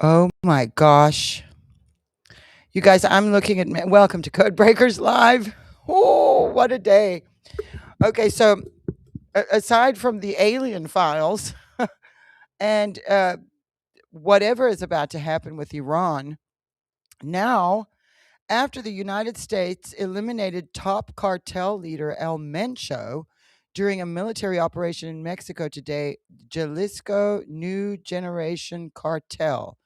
Oh my gosh. You guys, I'm looking at welcome to Code Breakers Live. Oh, what a day. Okay, so aside from the alien files and whatever is about to happen with Iran, now, after the United States eliminated top cartel leader El Mencho during a military operation in Mexico today, Jalisco New Generation Cartel,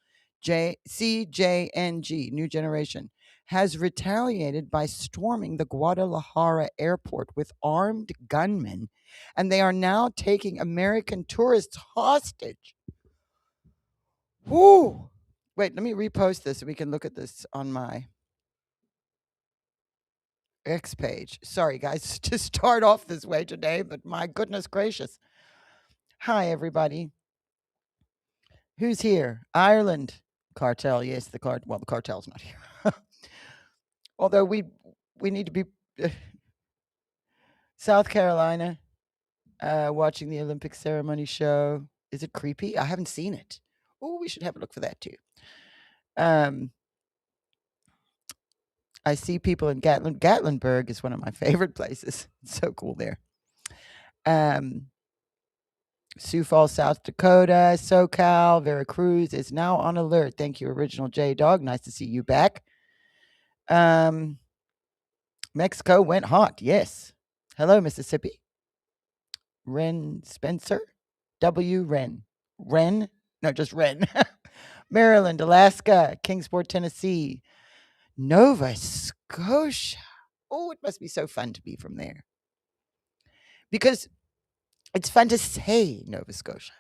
CJNG, New Generation, has retaliated by storming the Guadalajara airport with armed gunmen, and they are now taking American tourists hostage. Whoo! Wait, let me repost this so we can look at this on my X page. Sorry, guys, to start off this way today, but my goodness gracious. Hi, everybody. Who's here? Ireland cartel. Yes, the cartel's not here. Although we need to be South Carolina, watching the Olympic ceremony show. Is it creepy? I haven't seen it. Oh, we should have a look for that too. Um, I see people in Gatlinburg is one of my favorite places. It's so cool there. Um, Sioux Falls, South Dakota, SoCal, Veracruz is now on alert. Thank you, Original J Dog. Nice to see you back. Um, Mexico went hot. Yes. Hello, Mississippi. Ren Spencer. W. Ren. Ren? No, just Ren. Maryland, Alaska, Kingsport, Tennessee, Nova Scotia. Oh, it must be so fun to be from there. Because it's fun to say Nova Scotia.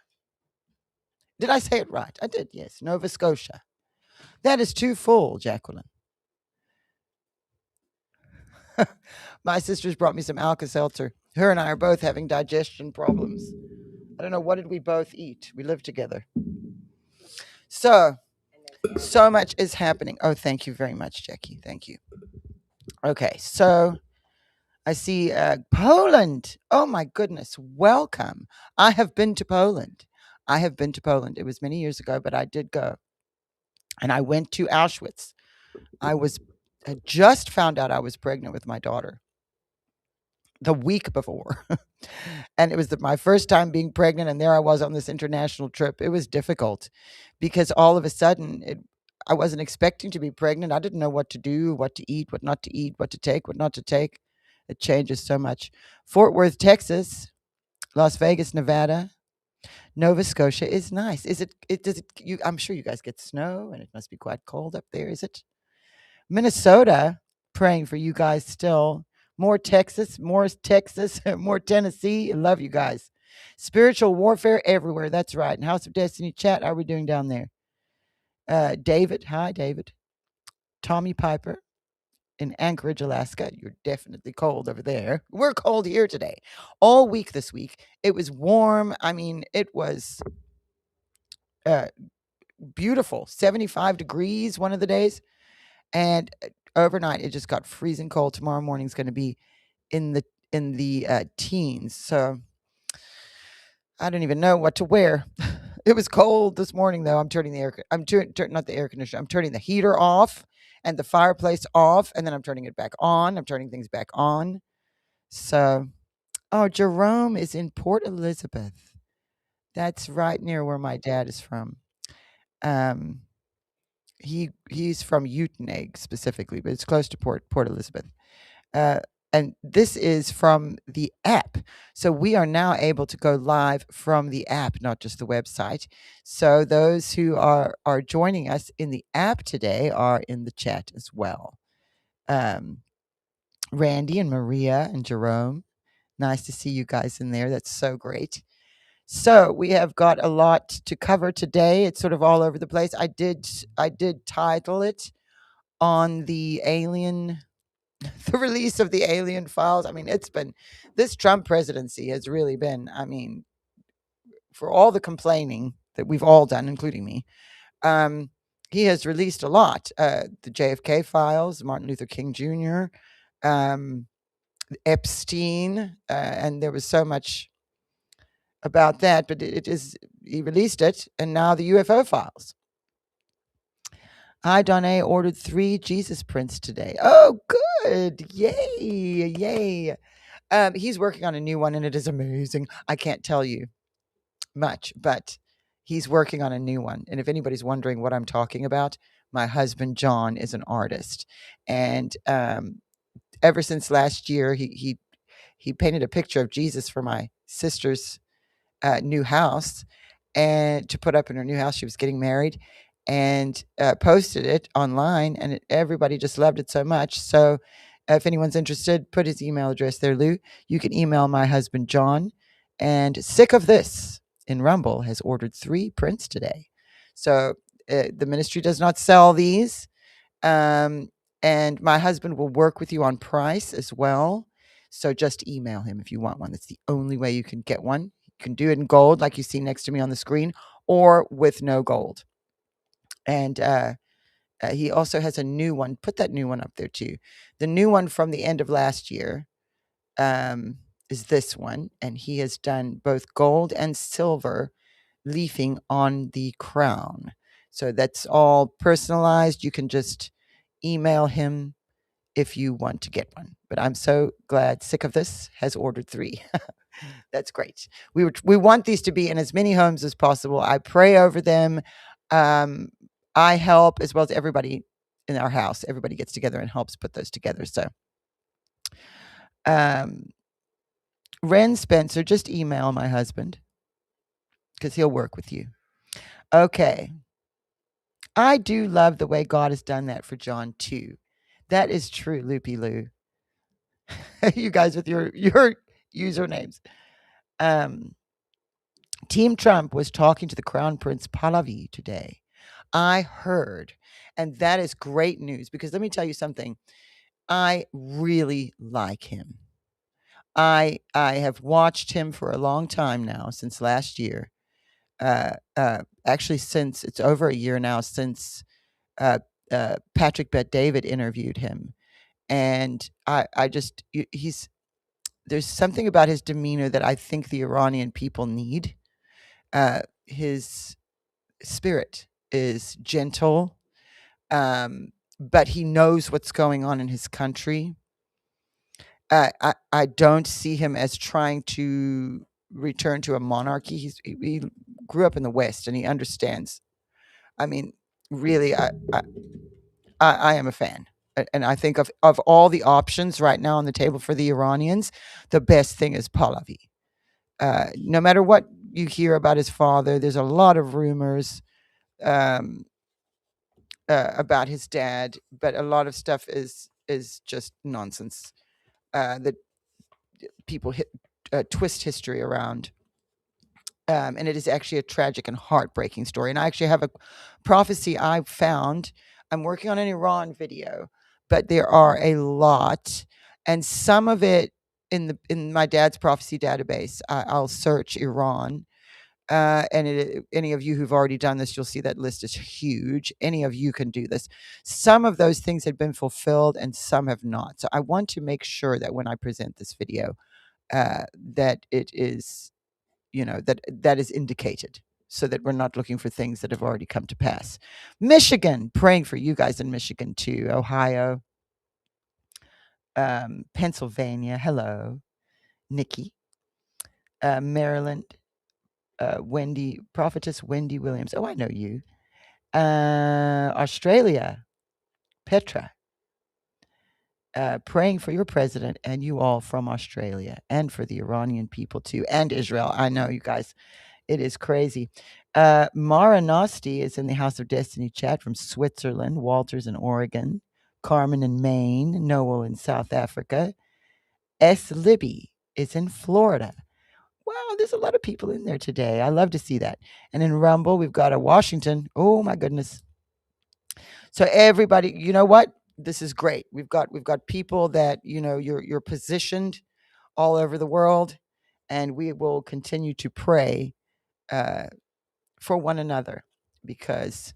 Did I say it right? I did, yes. Nova Scotia. That is too full, Jacqueline. My sister's brought me some Alka Seltzer. Her and I are both having digestion problems. I don't know, what did we both eat? We live together. So much is happening. Oh, thank you very much, Jackie. Thank you. Okay, so I see Poland. Oh my goodness, welcome. I have been to Poland. I have been to Poland. It was many years ago, but I did go. And I went to Auschwitz. I just found out I was pregnant with my daughter the week before. And it was my first time being pregnant. And there I was on this international trip. It was difficult because all of a sudden I wasn't expecting to be pregnant. I didn't know what to do, what to eat, what not to eat, what to take, what not to take. It changes so much. Fort Worth, Texas, Las Vegas, Nevada, Nova Scotia is nice. Is it does it you I'm sure you guys get snow and it must be quite cold up there, is it? Minnesota, praying for you guys still. More Texas, more Tennessee. Love you guys. Spiritual warfare everywhere. That's right. And House of Destiny chat, how are we doing down there? David, hi, David. Tommy Piper in Anchorage, Alaska. You're definitely cold over there. We're cold here today. All week this week. It was warm. I mean, it was uh, beautiful. 75 degrees one of the days. And overnight, it just got freezing cold. Tomorrow morning's going to be in the teens. So I don't even know what to wear. It was cold this morning though. I'm turning the air. I'm not the air conditioner. I'm turning the heater off and the fireplace off, and then I'm turning it back on. I'm turning things back on. So, oh, Jerome is in Port Elizabeth. That's right near where my dad is from. Um, he's from Uteneg specifically, but it's close to Port Elizabeth. Uh, and this is from the app. So we are now able to go live from the app, not just the website. So those who are joining us in the app today are in the chat as well. Um, Randy and Maria and Jerome, nice to see you guys in there. That's so great. So we have got a lot to cover today. It's sort of all over the place. I did title it on the alien the release of the alien files. I mean, it's been this Trump presidency has really been, I mean, for all the complaining that we've all done, including me, um, he has released a lot. The JFK files, Martin Luther King Jr., um, Epstein, and there was so much about that, but it is, he released it, and now the UFO files. Hi, Donna. Ordered 3 Jesus prints today. Oh, good. Yay. Yay. He's working on a new one and it is amazing. I can't tell you much, but he's working on a new one. And if anybody's wondering what I'm talking about, my husband John is an artist, and ever since last year, he painted a picture of Jesus for my sister's new house, and to put up in her new house. She was getting married, and posted it online, and everybody just loved it so much. So, if anyone's interested, put his email address there, Lou. You can email my husband John. And Sick of This in Rumble has ordered 3 prints today. So the ministry does not sell these. Um, and my husband will work with you on price as well. So just email him if you want one. That's the only way you can get one. You can do it in gold, like you see next to me on the screen, or with no gold. And he also has a new one. Put that new one up there too. The new one from the end of last year is this one. And he has done both gold and silver leafing on the crown. So that's all personalized. You can just email him if you want to get one. But I'm so glad Sick of This has ordered 3. That's great. We want these to be in as many homes as possible. I pray over them. Um, I help as well as everybody in our house. Everybody gets together and helps put those together. So, um, Ren Spencer, just email my husband because he'll work with you. Okay. I do love the way God has done that for John too. That is true, Loopy Lou. You guys with your usernames. Um, Team Trump was talking to the Crown Prince Pahlavi today. I heard, and that is great news because let me tell you something. I really like him. I have watched him for a long time now, since last year. Actually, since it's over a year now since uh, Patrick Bet David interviewed him, and I just he's there's something about his demeanor that I think the Iranian people need. His spirit is gentle, but he knows what's going on in his country. I don't see him as trying to return to a monarchy. He grew up in the West and he understands. I mean, really, I am a fan. And I think of all the options right now on the table for the Iranians, the best thing is Pahlavi. No matter what you hear about his father, there's a lot of rumors um, about his dad, but a lot of stuff is just nonsense that people twist history around. And it is actually a tragic and heartbreaking story. And I actually have a prophecy I found. I'm working on an Iran video, but there are a lot, and some of it in my dad's prophecy database. I'll search Iran, and any of you who've already done this, you'll see that list is huge. Any of you can do this. Some of those things have been fulfilled, and some have not. So I want to make sure that when I present this video, that it is that is indicated so that we're not looking for things that have already come to pass. Michigan, praying for you guys in Michigan too. Ohio, Pennsylvania, hello. Nikki, Maryland, Wendy, prophetess Wendy Williams. Oh, I know you. Australia, Petra, praying for your president and you all from Australia, and for the Iranian people too, and Israel. I know you guys. It is crazy. Mara Nosti is in the House of Destiny chat from Switzerland, Walters in Oregon, Carmen in Maine, Noel in South Africa. S. Libby is in Florida. Wow, there's a lot of people in there today. I love to see that. And in Rumble, we've got a Washington. Oh my goodness. So everybody, you know what? This is great. We've got people that, you're positioned all over the world, and we will continue to pray uh, for one another because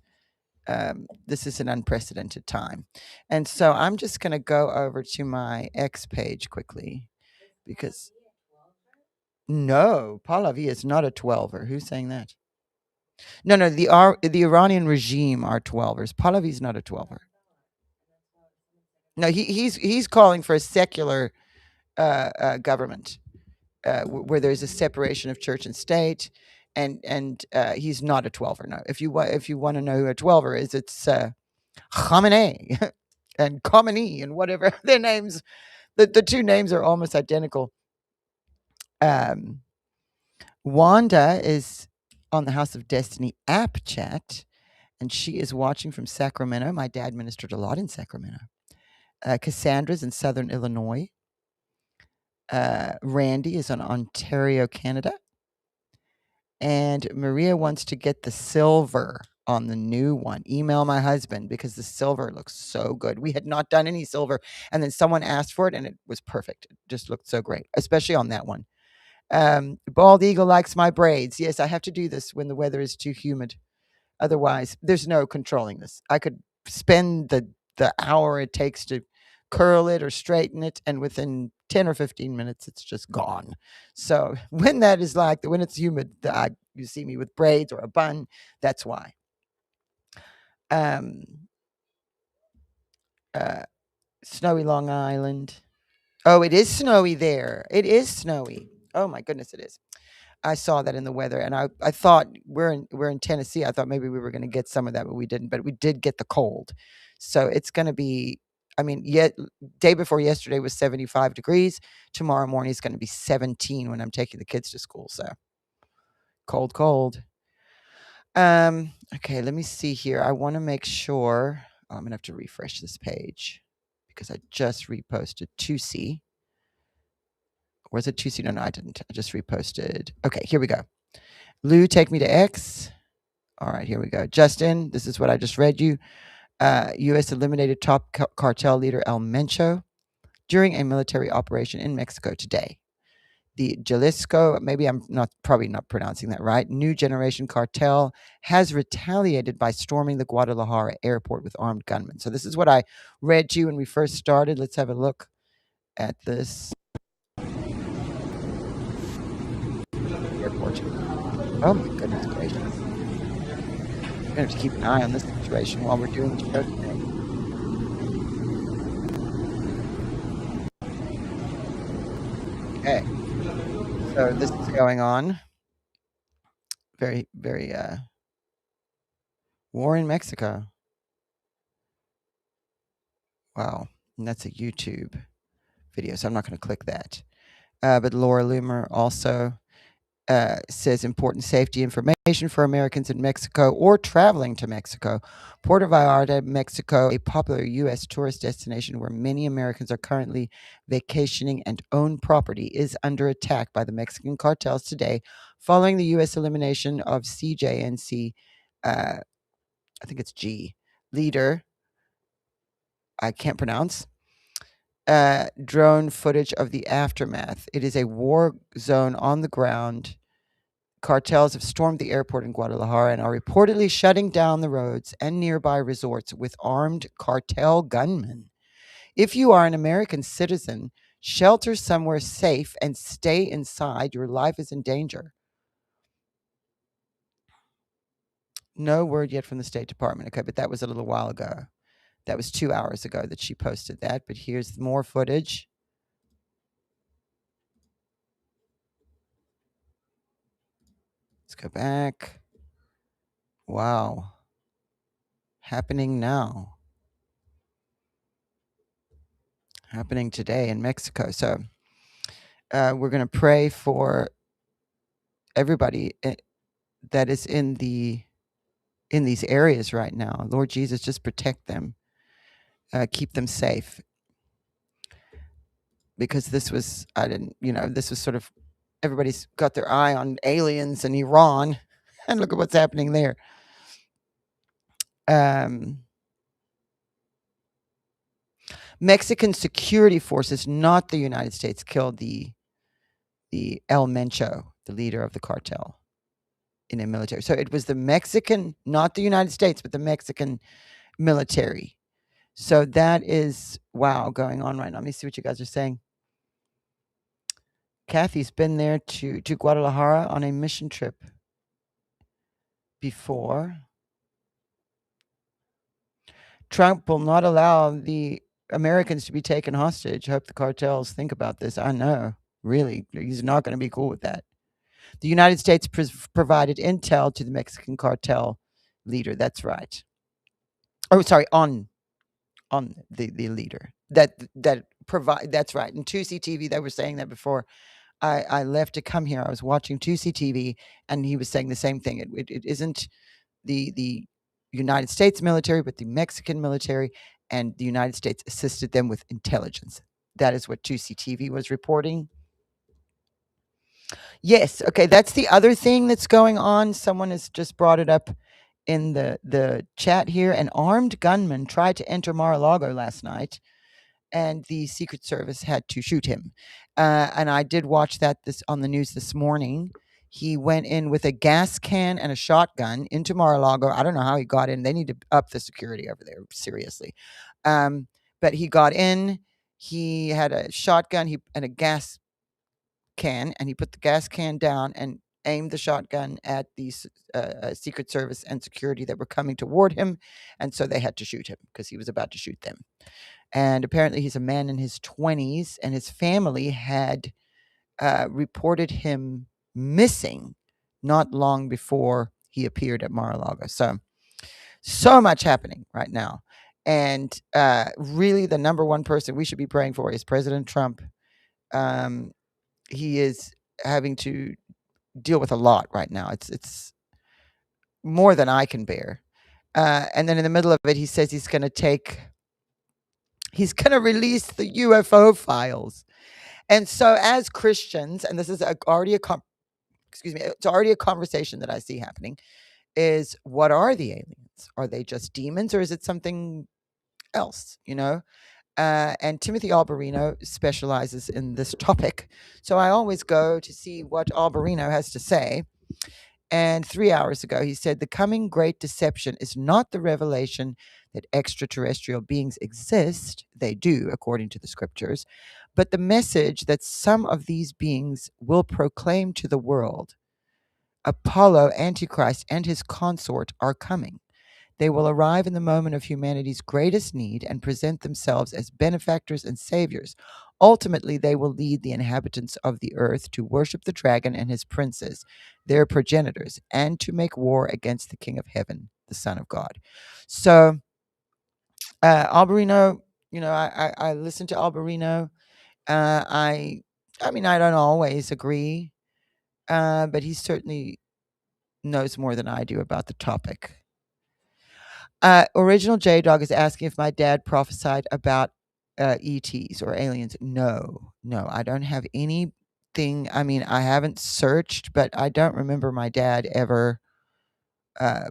this is an unprecedented time. And so I'm just going to go over to my X page quickly because no, Pahlavi is not a 12er. Who's saying that? No, no, the Iranian regime are 12ers. Pahlavi's not a 12er. No, he's calling for a secular government where there's a separation of church and state, and he's not a 12er. No, if you want to know who a 12er is, it's Khamenei and Khomeini and whatever their names. The two names are almost identical. Um, Wanda is on the House of Destiny app chat, and she is watching from Sacramento. My dad ministered a lot in Sacramento. Cassandra's in Southern Illinois. Randy is in Ontario, Canada. And Maria wants to get the silver on the new one. Email my husband because the silver looks so good. We had not done any silver, and then someone asked for it, and it was perfect. It just looked so great, especially on that one. Bald Eagle likes my braids. Yes, I have to do this when the weather is too humid. Otherwise, there's no controlling this. I could spend the hour it takes to curl it or straighten it, and within 10 or 15 minutes, it's just gone. So when that is like when it's humid, you see me with braids or a bun. That's why. Um, Snowy Long Island. Oh, it is snowy there. It is snowy. Oh my goodness, it is. I saw that in the weather, and I thought we're in Tennessee. I thought maybe we were going to get some of that, but we didn't. But we did get the cold, so it's going to be. I mean, yet day before yesterday was 75 degrees. Tomorrow morning is going to be 17 when I'm taking the kids to school. So cold, cold. Okay, let me see here. I want to make sure. I'm gonna have to refresh this page because I just reposted 2C. Or is it 2C? No, I didn't. I just reposted. Okay, here we go. Lou, take me to X. All right, here we go. Justin, this is what I just read you. U.S. eliminated top cartel leader El Mencho during a military operation in Mexico today. The Jalisco, maybe I'm probably not pronouncing that right, New Generation Cartel has retaliated by storming the Guadalajara airport with armed gunmen. So this is what I read to you when we first started. Let's have a look at this airport. Oh my goodness gracious. We're going to have to keep an eye on this situation while we're doing the show today. Okay. So this is going on. Very, very war in Mexico. Wow. And that's a YouTube video, so I'm not going to click that. But Laura Loomer also says important safety information for Americans in Mexico or traveling to Mexico. Puerto Vallarta, Mexico, a popular U.S. tourist destination where many Americans are currently vacationing and own property, is under attack by the Mexican cartels today following the U.S. elimination of CJNC, I think it's G, leader, I can't pronounce, drone footage of the aftermath. It is a war zone on the ground. Cartels have stormed the airport in Guadalajara and are reportedly shutting down the roads and nearby resorts with armed cartel gunmen. If you are an American citizen, shelter somewhere safe and stay inside. Your life is in danger. No word yet from the State Department. Okay, but that was a little while ago. That was 2 hours ago that she posted that. But here's more footage. Let's go back. Wow. Happening now. Happening today in Mexico. So we're going to pray for everybody that is in these areas right now. Lord Jesus, just protect them. Keep them safe. Because this was, this was sort of, everybody's got their eye on aliens in Iran. And look at what's happening there. Mexican security forces, not the United States, killed the El Mencho, the leader of the cartel, in a military. So it was the Mexican, not the United States, but the Mexican military. So that is, wow, going on right now. Let me see what you guys are saying. Kathy's been there to Guadalajara on a mission trip. before. Trump will not allow the Americans to be taken hostage. Hope the cartels think about this. I know, really, he's not going to be cool with that. The United States provided intel to the Mexican cartel leader. That's right. Oh, sorry, on the leader that provide. That's right. In 2C TV, they were saying that before I left to come here. I was watching 2C TV, and he was saying the same thing. It isn't the United States military, but the Mexican military, and the United States assisted them with intelligence. That is what 2C TV was reporting. Yes, okay, that's the other thing that's going on. Someone has just brought it up in the chat here. An armed gunman tried to enter Mar-a-Lago last night, and the Secret Service had to shoot him. And I did watch that this on the news this morning. He went in with a gas can and a shotgun into Mar-a-Lago. I don't know how he got in. They need to up the security over there, seriously. But he got in. He had a shotgun and a gas can, and he put the gas can down and aimed the shotgun at the Secret Service and security that were coming toward him, and so they had to shoot him because he was about to shoot them. And apparently, he's a man in his 20s, and his family had reported him missing not long before he appeared at Mar-a-Lago. So much happening right now. And really, the number one person we should be praying for is President Trump. He is having to deal with a lot right now. It's more than I can bear. And then in the middle of it, he says he's going to release the UFO files. And so, as Christians, and this is already it's already a conversation that I see happening. Is what are the aliens? Are they just demons, or is it something else? And Timothy Alberino specializes in this topic, so I always go to see what Alberino has to say. And 3 hours ago, he said the coming great deception is not the revelation that extraterrestrial beings exist. They do, according to the scriptures, but the message that some of these beings will proclaim to the world. Apollo, Antichrist, and his consort are coming. They will arrive in the moment of humanity's greatest need and present themselves as benefactors and saviors. Ultimately, they will lead the inhabitants of the earth to worship the dragon and his princes, their progenitors, and to make war against the King of Heaven, the Son of God. So, Alberino, I listen to Alberino. I mean, I don't always agree, but he certainly knows more than I do about the topic. Original J Dog is asking if my dad prophesied about ETs or aliens. No, I don't have anything. I mean, I haven't searched, but I don't remember my dad ever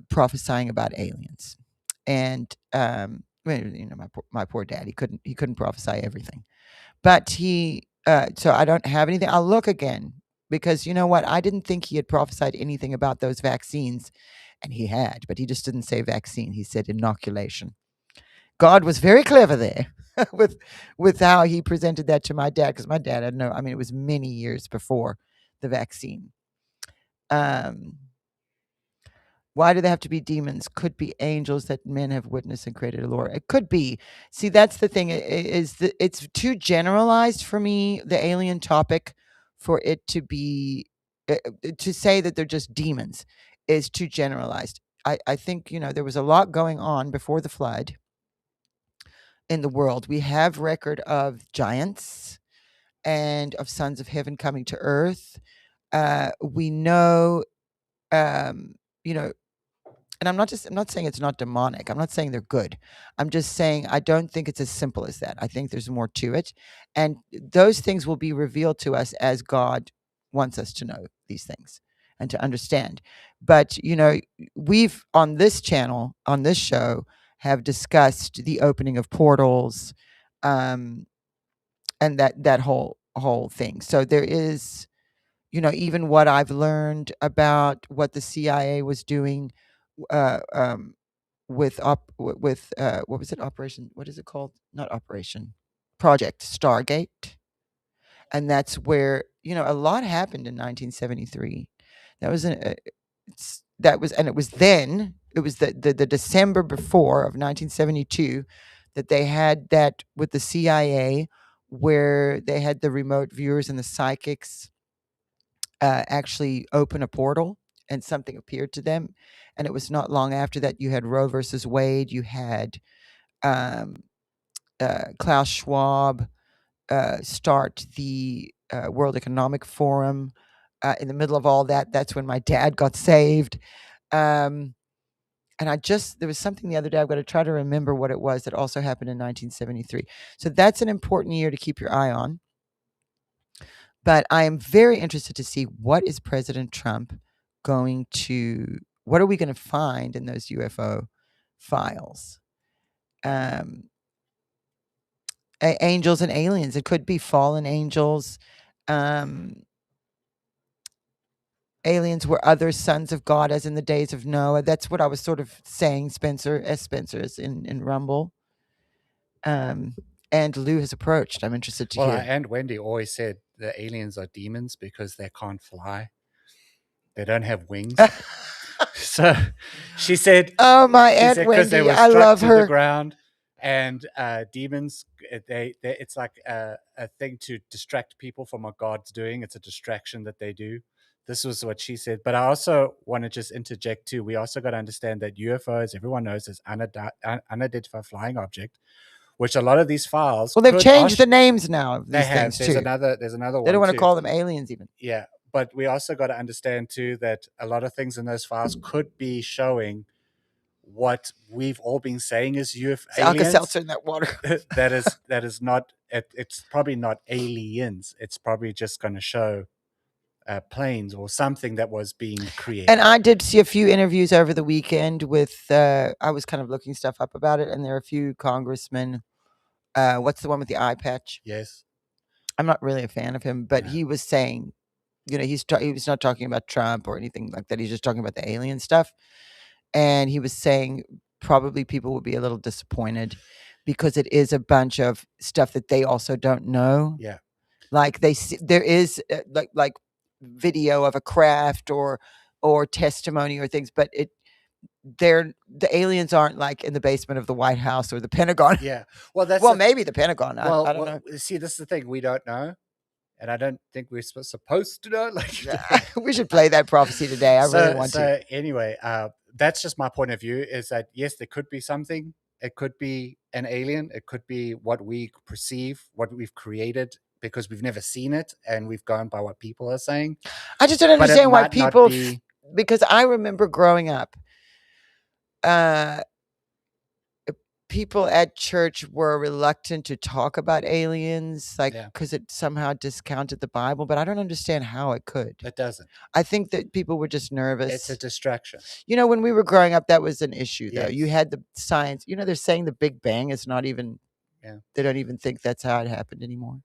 prophesying about aliens. And well, my poor dad, he couldn't prophesy everything, but so I don't have anything. I'll look again because you know what? I didn't think he had prophesied anything about those vaccines. And he had, but he just didn't say vaccine. He said inoculation. God was very clever there with how he presented that to my dad, because my dad had I mean, it was many years before the vaccine. Why do they have to be demons? Could be angels that men have witnessed and created a lore. It could be. See, that's the thing, is that it's too generalized for me, the alien topic, for it to be to say that they're just demons is too generalized. I think, there was a lot going on before the flood in the world. We have record of giants and of sons of heaven coming to earth. We know, you know, and I'm not saying it's not demonic. I'm not saying they're good. I'm just saying I don't think it's as simple as that. I think there's more to it. And those things will be revealed to us as God wants us to know these things and to understand. But, we've on this channel, on this show, have discussed the opening of portals, and that whole thing. So there is, even what I've learned about what the CIA was doing, uh, um, with what was it? Operation? What is it called? Not Operation Project Stargate, and that's where a lot happened in 1973. That was that was, and it was then, it was the December before of 1972 that they had that with the CIA, where they had the remote viewers and the psychics actually open a portal and something appeared to them. And it was not long after that you had Roe versus Wade, you had um, Klaus Schwab start the World Economic Forum. In the middle of all that, that's when my dad got saved. Um, and there was something the other day, I've got to try to remember what it was, that also happened in 1973. So that's an important year to keep your eye on. But I am very interested to see what is President Trump what are we going to find in those UFO files? Angels and aliens. It could be fallen angels. Aliens were other sons of God, as in the days of Noah. That's what I was sort of saying, Spencer's in Rumble. And Lou has approached. I'm interested to Well, hear. and Wendy always said the aliens are demons because they can't fly. They don't have wings. So she said, oh, my she Aunt said because they Wendy, were I struck love to the her. ground, and demons, it's like a thing to distract people from what God's doing. It's a distraction that they do. This was what she said. But I also want to just interject too. We also got to understand that UFOs, everyone knows, is unidentified flying object, which a lot of these files. Well, they've changed the names now of They these have. things There's too. another They one don't want to too. call them aliens even. Yeah, but we also got to understand too that a lot of things in those files could be showing what we've all been saying is It's aliens. Alka-Seltzer in that water. that is not. It's probably not aliens. It's probably just going to show planes or something that was being created. And I did see a few interviews over the weekend with. I was kind of looking stuff up about it, and there are a few congressmen. What's the one with the eye patch? Yes. I'm not really a fan of him, but Yeah. he was saying, he was not talking about Trump or anything like that. He's just talking about the alien stuff, and he was saying probably people will be a little disappointed because it is a bunch of stuff that they also don't know. Yeah. Like there is like video of a craft or testimony or things, but the aliens aren't like in the basement of the White House or the Pentagon. Yeah. Well, well, maybe the Pentagon. Well, I don't know. See, this is the thing, we don't know, and I don't think we're supposed to know. Like, we should play that prophecy today. I really want to. Anyway, that's just my point of view. Is that yes, there could be something. It could be an alien. It could be what we perceive, what we've created, because we've never seen it and we've gone by what people are saying. I just don't understand why people. Because I remember growing up, people at church were reluctant to talk about aliens, like because it somehow discounted the Bible. But I don't understand how it could. It doesn't. I think that people were just nervous. It's a distraction. You know, when we were growing up, that was an issue, though. You had the science. You know, they're saying the Big Bang is not even. Yeah. They don't even think that's how it happened anymore.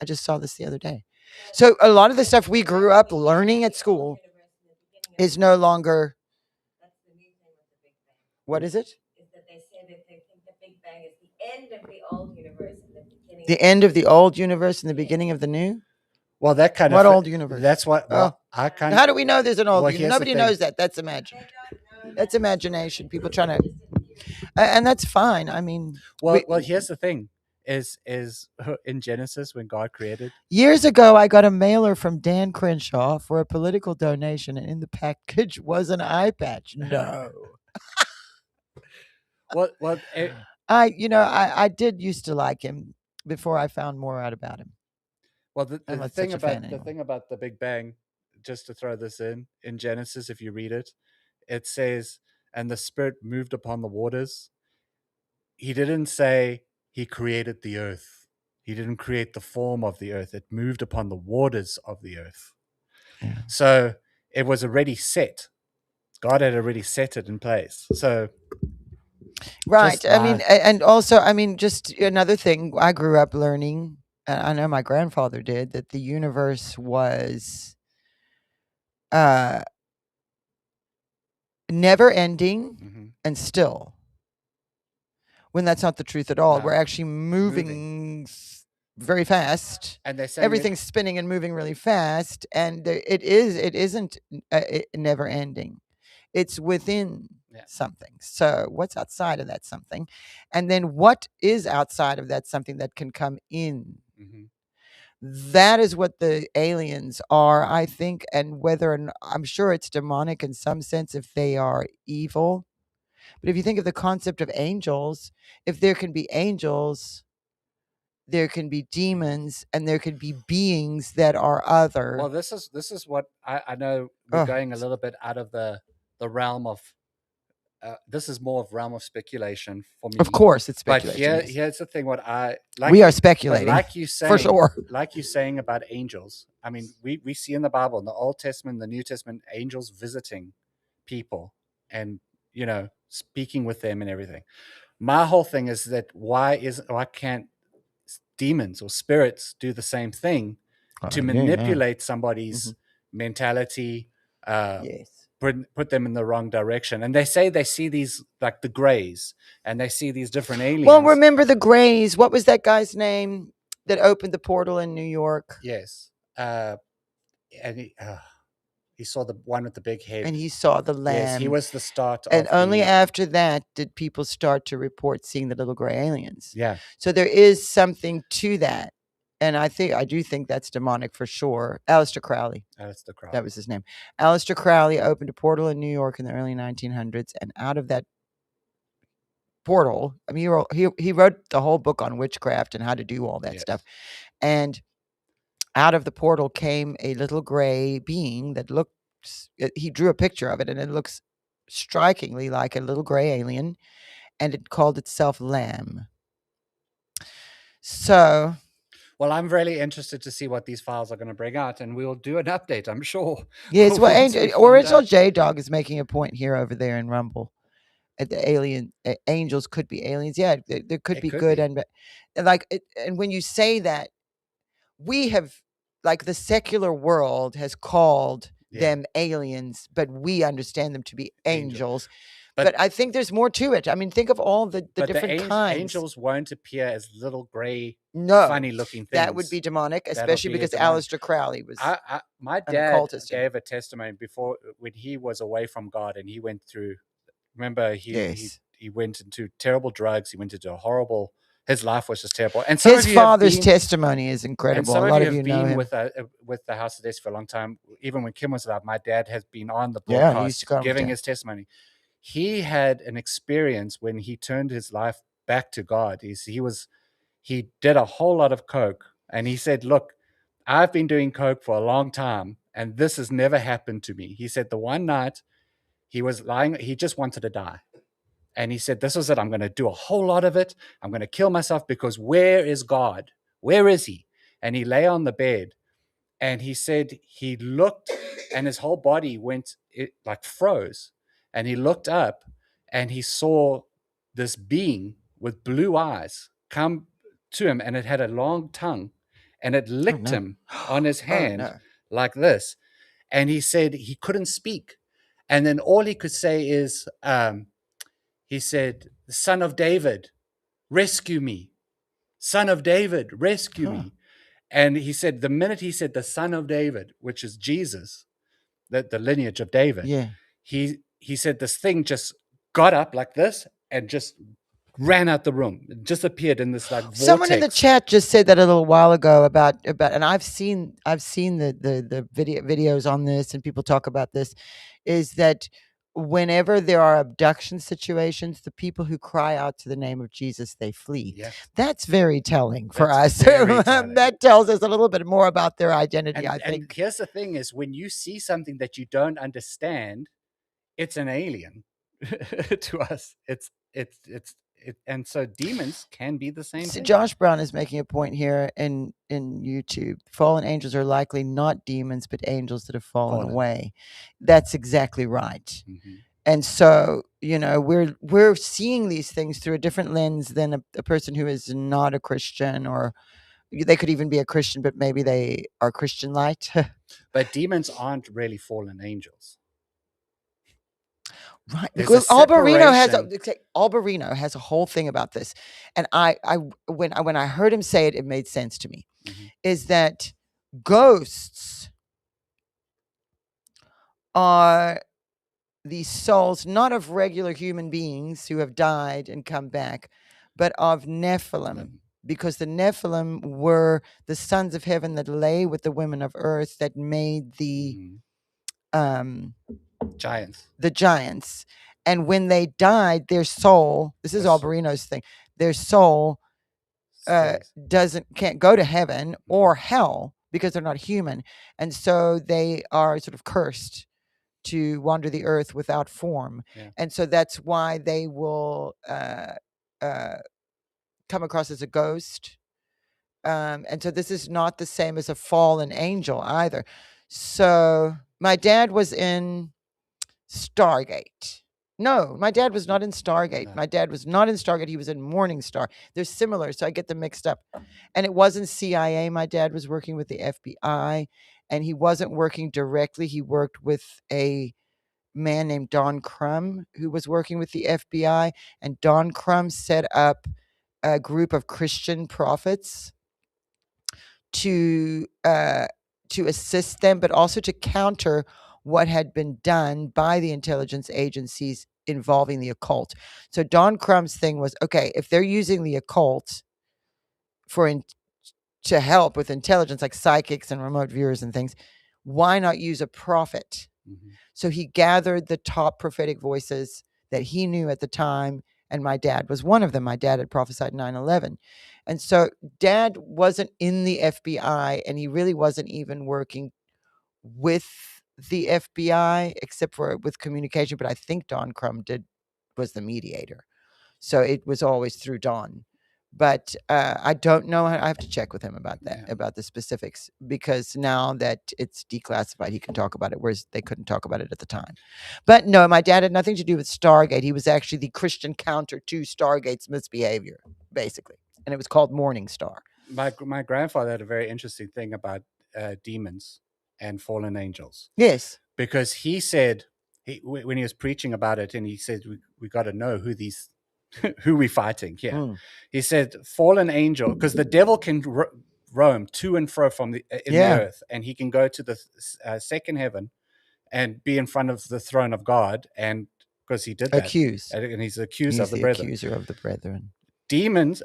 I just saw this the other day. So a lot of the stuff we grew up learning at school is no longer. What is it? The end of the old universe and the beginning of the new? Well, that kind of. What old universe? That's what. I kind of. How do we know there's an old universe? Nobody knows that. That's imagined. That's imagination. People trying to. And that's fine. I mean. Well, here's the thing. Is in Genesis when God created? Years ago, I got a mailer from Dan Crenshaw for a political donation, and in the package was an eye patch. No. I did used to like him before I found more out about him. Well, the thing about the Big Bang, just to throw this in Genesis, if you read it, it says, "And the Spirit moved upon the waters." He didn't say he created the earth. He didn't create the form of the earth. It moved upon the waters of the earth. Yeah. So it was already set. God had already set it in place. So. Right. I mean, and also, I mean, just another thing I grew up learning, and I know my grandfather did, that the universe was never ending and still. When that's not the truth at all. No. We're actually moving very fast. And everything's spinning and moving really fast. And it isn't never ending. It's within something. So what's outside of that something? And then what is outside of that something that can come in? That is what the aliens are, I think. And whether, and I'm sure it's demonic in some sense if they are evil. But if you think of the concept of angels, if there can be angels, there can be demons, and there can be beings that are other. Well, this is what I know. We're going a little bit out of the realm of. This is more of realm of speculation for me. Of course, it's speculation. But here's the thing: what I like. We are speculating, like you saying, for sure. Like you saying about angels. I mean, we see in the Bible, in the Old Testament, the New Testament, angels visiting people and speaking with them and everything. My whole thing is that why can't demons or spirits do the same thing to manipulate somebody's mentality? Yes. Put them in the wrong direction. And they say they see these, like the Greys, and they see these different aliens. Well, remember the Greys. What was that guy's name that opened the portal in New York? Yes. And he saw the one with the big head. And he saw the lamb. Yes, he was the start. And only after that did people start to report seeing the little gray aliens. Yeah. So there is something to that. And I do think that's demonic for sure. Aleister Crowley. That was his name. Aleister Crowley opened a portal in New York in the early 1900s. And out of that portal, I mean, he wrote the whole book on witchcraft and how to do all that stuff. And out of the portal came a little gray being that looked, he drew a picture of it, and it looks strikingly like a little gray alien, and it called itself Lamb. So, well, I'm really interested to see what these files are going to bring out, and we'll do an update, I'm sure. Yes, well, Original J-Dog is making a point here over there in Rumble. The angels could be aliens. Yeah, there could be good and like, and when you say that, we have, like, the secular world has called them aliens, but we understand them to be angels. But I think there's more to it. I mean, think of all the different kinds. Angels won't appear as little gray, funny looking things. That would be demonic, especially because Aleister Crowley was. My dad gave a testimony before, when he was away from God, and he went through. Remember, he went into terrible drugs. He went into a horrible. His life was just terrible. And his father's testimony is incredible. A lot of you know him. With the House of Death for a long time. Even when Kim was alive, my dad has been on the broadcast giving his testimony. He had an experience when he turned his life back to God. He did a whole lot of coke, and he said, "Look, I've been doing coke for a long time, and this has never happened to me." He said the one night he was lying, he just wanted to die. And he said, "This was it. I'm going to do a whole lot of it. I'm going to kill myself, because where is God? Where is he?" And he lay on the bed, and he said he looked, and his whole body like froze. And he looked up, and he saw this being with blue eyes come to him, and it had a long tongue, and it licked him on his hand like this. And he said he couldn't speak. And then all he could say is, he said, "Son of David, rescue me. Son of David, rescue me." And he said, the minute he said the Son of David, which is Jesus, the lineage of David, he said this thing just got up like this and just ran out the room. It just appeared in this like vortex. Someone in the chat just said that a little while ago about, and I've seen the videos on this, and people talk about this, is that whenever there are abduction situations, the people who cry out to the name of Jesus, they flee. Yeah. That's very telling for us. That tells us a little bit more about their identity, I think. And here's the thing is, when you see something that you don't understand, it's an alien to us. And so demons can be the same thing. Josh Brown is making a point here in YouTube. Fallen angels are likely not demons, but angels that have fallen away. That's exactly right. Mm-hmm. And so, we're seeing these things through a different lens than a person who is not a Christian, or they could even be a Christian, but maybe they are Christian light. But demons aren't really fallen angels. Right, because Alberino has a whole thing about this, and when I heard him say it, it made sense to me. Mm-hmm. Is that ghosts are these souls, not of regular human beings who have died and come back, but of Nephilim, because the Nephilim were the sons of heaven that lay with the women of earth that made the giants. The giants. And when they died, their soul, this is Alberino's thing, their soul can't go to heaven or hell because they're not human. And so they are sort of cursed to wander the earth without form. Yeah. And so that's why they will come across as a ghost. And so this is not the same as a fallen angel either. So my dad was in Stargate. No, my dad was not in Stargate. No. My dad was not in Stargate. He was in Morningstar. They're similar, so I get them mixed up. And it wasn't CIA. My dad was working with the FBI, and he wasn't working directly. He worked with a man named Don Crum, who was working with the FBI. And Don Crum set up a group of Christian prophets to assist them, but also to counter what had been done by the intelligence agencies involving the occult. So Don Crum's thing was, okay, if they're using the occult to help with intelligence, like psychics and remote viewers and things, why not use a prophet? Mm-hmm. So he gathered the top prophetic voices that he knew at the time, and my dad was one of them. My dad had prophesied 9/11. And so dad wasn't in the FBI, and he really wasn't even working with the FBI except for with communication, but I think Don Crum was the mediator. So it was always through Don. But I don't know. I have to check with him about that, about the specifics, because now that it's declassified, he can talk about it, whereas they couldn't talk about it at the time. But no, my dad had nothing to do with Stargate. He was actually the Christian counter to Stargate's misbehavior, basically. And it was called Morningstar. My grandfather had a very interesting thing about demons and fallen angels. Yes. Because he said, when he was preaching about it, and he said, we got to know who we're fighting here. He said, fallen angel, because the devil can roam to and fro the earth, and he can go to the second heaven and be in front of the throne of God, and because he did that. Accused. And he's accused of the brethren. Accuser of the brethren. Demons,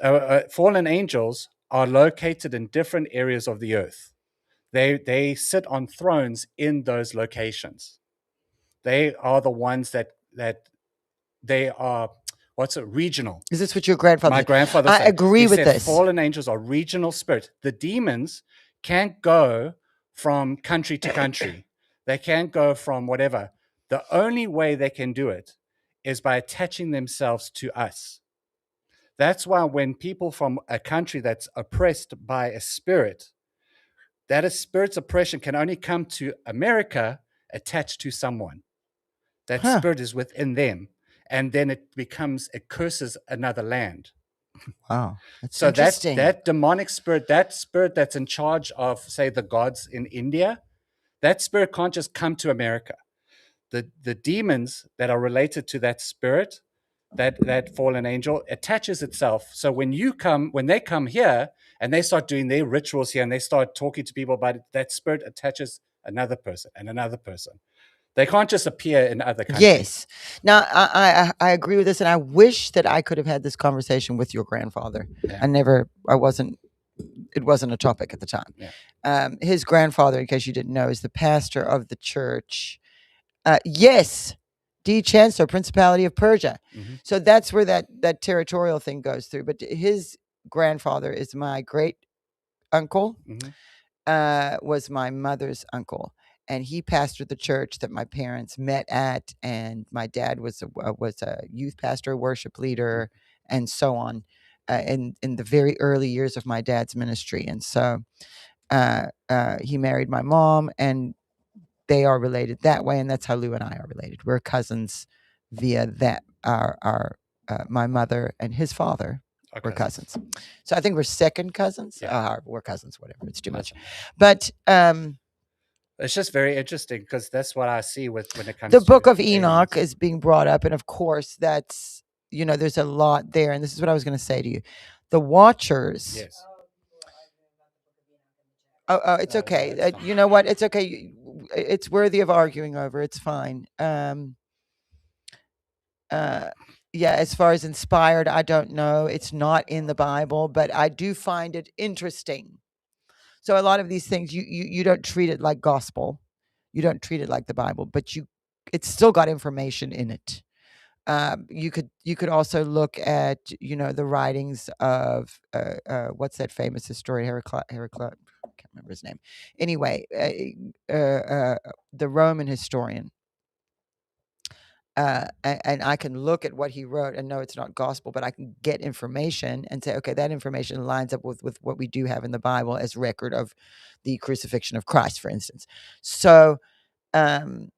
fallen angels, are located in different areas of the earth. They sit on thrones in those locations. They are the ones that they are, regional. Is this what your grandfather My said? grandfather I said. agree with this. Fallen angels are regional spirits. The demons can't go from country to country. They can't go from whatever. The only way they can do it is by attaching themselves to us. That's why when people from a country that's oppressed by a spirit, that a spirit's oppression can only come to America attached to someone. That spirit is within them. And then it curses another land. Wow. That's so interesting. that demonic spirit, that spirit that's in charge of, say, the gods in India, that spirit can't just come to America. The demons that are related to that spirit, that fallen angel, attaches itself. So when they come here and they start doing their rituals here and they start talking to people about it, that spirit attaches another person and another person. They can't just appear in other countries. Yes. Now, I agree with this, and I wish that I could have had this conversation with your grandfather. Yeah. It wasn't a topic at the time. Yeah. His grandfather, in case you didn't know, is the pastor of the church. Yes. D. Chancellor, Principality of Persia. Mm-hmm. So that's where that territorial thing goes through. But his grandfather is my great uncle, was my mother's uncle. And he pastored the church that my parents met at, and my dad was a youth pastor, worship leader, and so on, in the very early years of my dad's ministry. And so he married my mom, and they are related that way, and that's how Lou and I are related. We're cousins via that. My mother and his father were cousins. So I think we're second cousins. Yeah. We're cousins, whatever. It's too much. But it's just very interesting because that's what I see when it comes to the Book of Enoch is being brought up, and of course that's, there's a lot there, and this is what I was going to say to you. The Watchers. Yes. Oh, it's okay. You know what? It's okay. It's worthy of arguing over. It's fine. yeah, as far as inspired, I don't know. It's not in the Bible, but I do find it interesting. So a lot of these things, you don't treat it like gospel, you don't treat it like the Bible, but it's still got information in it. You could also look at the writings of what's that famous historian, Heraclitus, I can't remember his name. Anyway, the Roman historian. And I can look at what he wrote and know it's not gospel, but I can get information and say, okay, that information lines up with what we do have in the Bible as record of the crucifixion of Christ, for instance. So, um,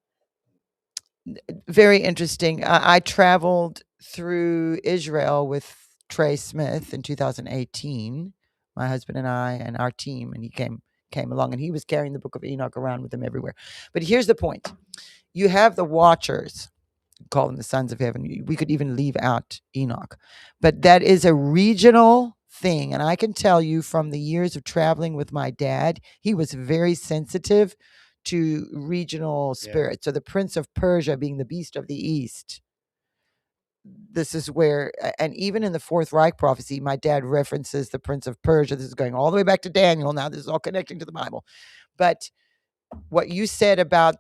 very interesting. I traveled through Israel with Trey Smith in 2018. My husband and I and our team, and he came along, and he was carrying the Book of Enoch around with him everywhere. But here's the point: you have the Watchers, call them the sons of heaven. We could even leave out Enoch, but that is a regional thing. And I can tell you from the years of traveling with my dad, he was very sensitive to regional spirits. So the Prince of Persia being the beast of the East. This is where, and even in the Fourth Reich prophecy, my dad references the Prince of Persia. This is going all the way back to Daniel. Now this is all connecting to the Bible. But what you said about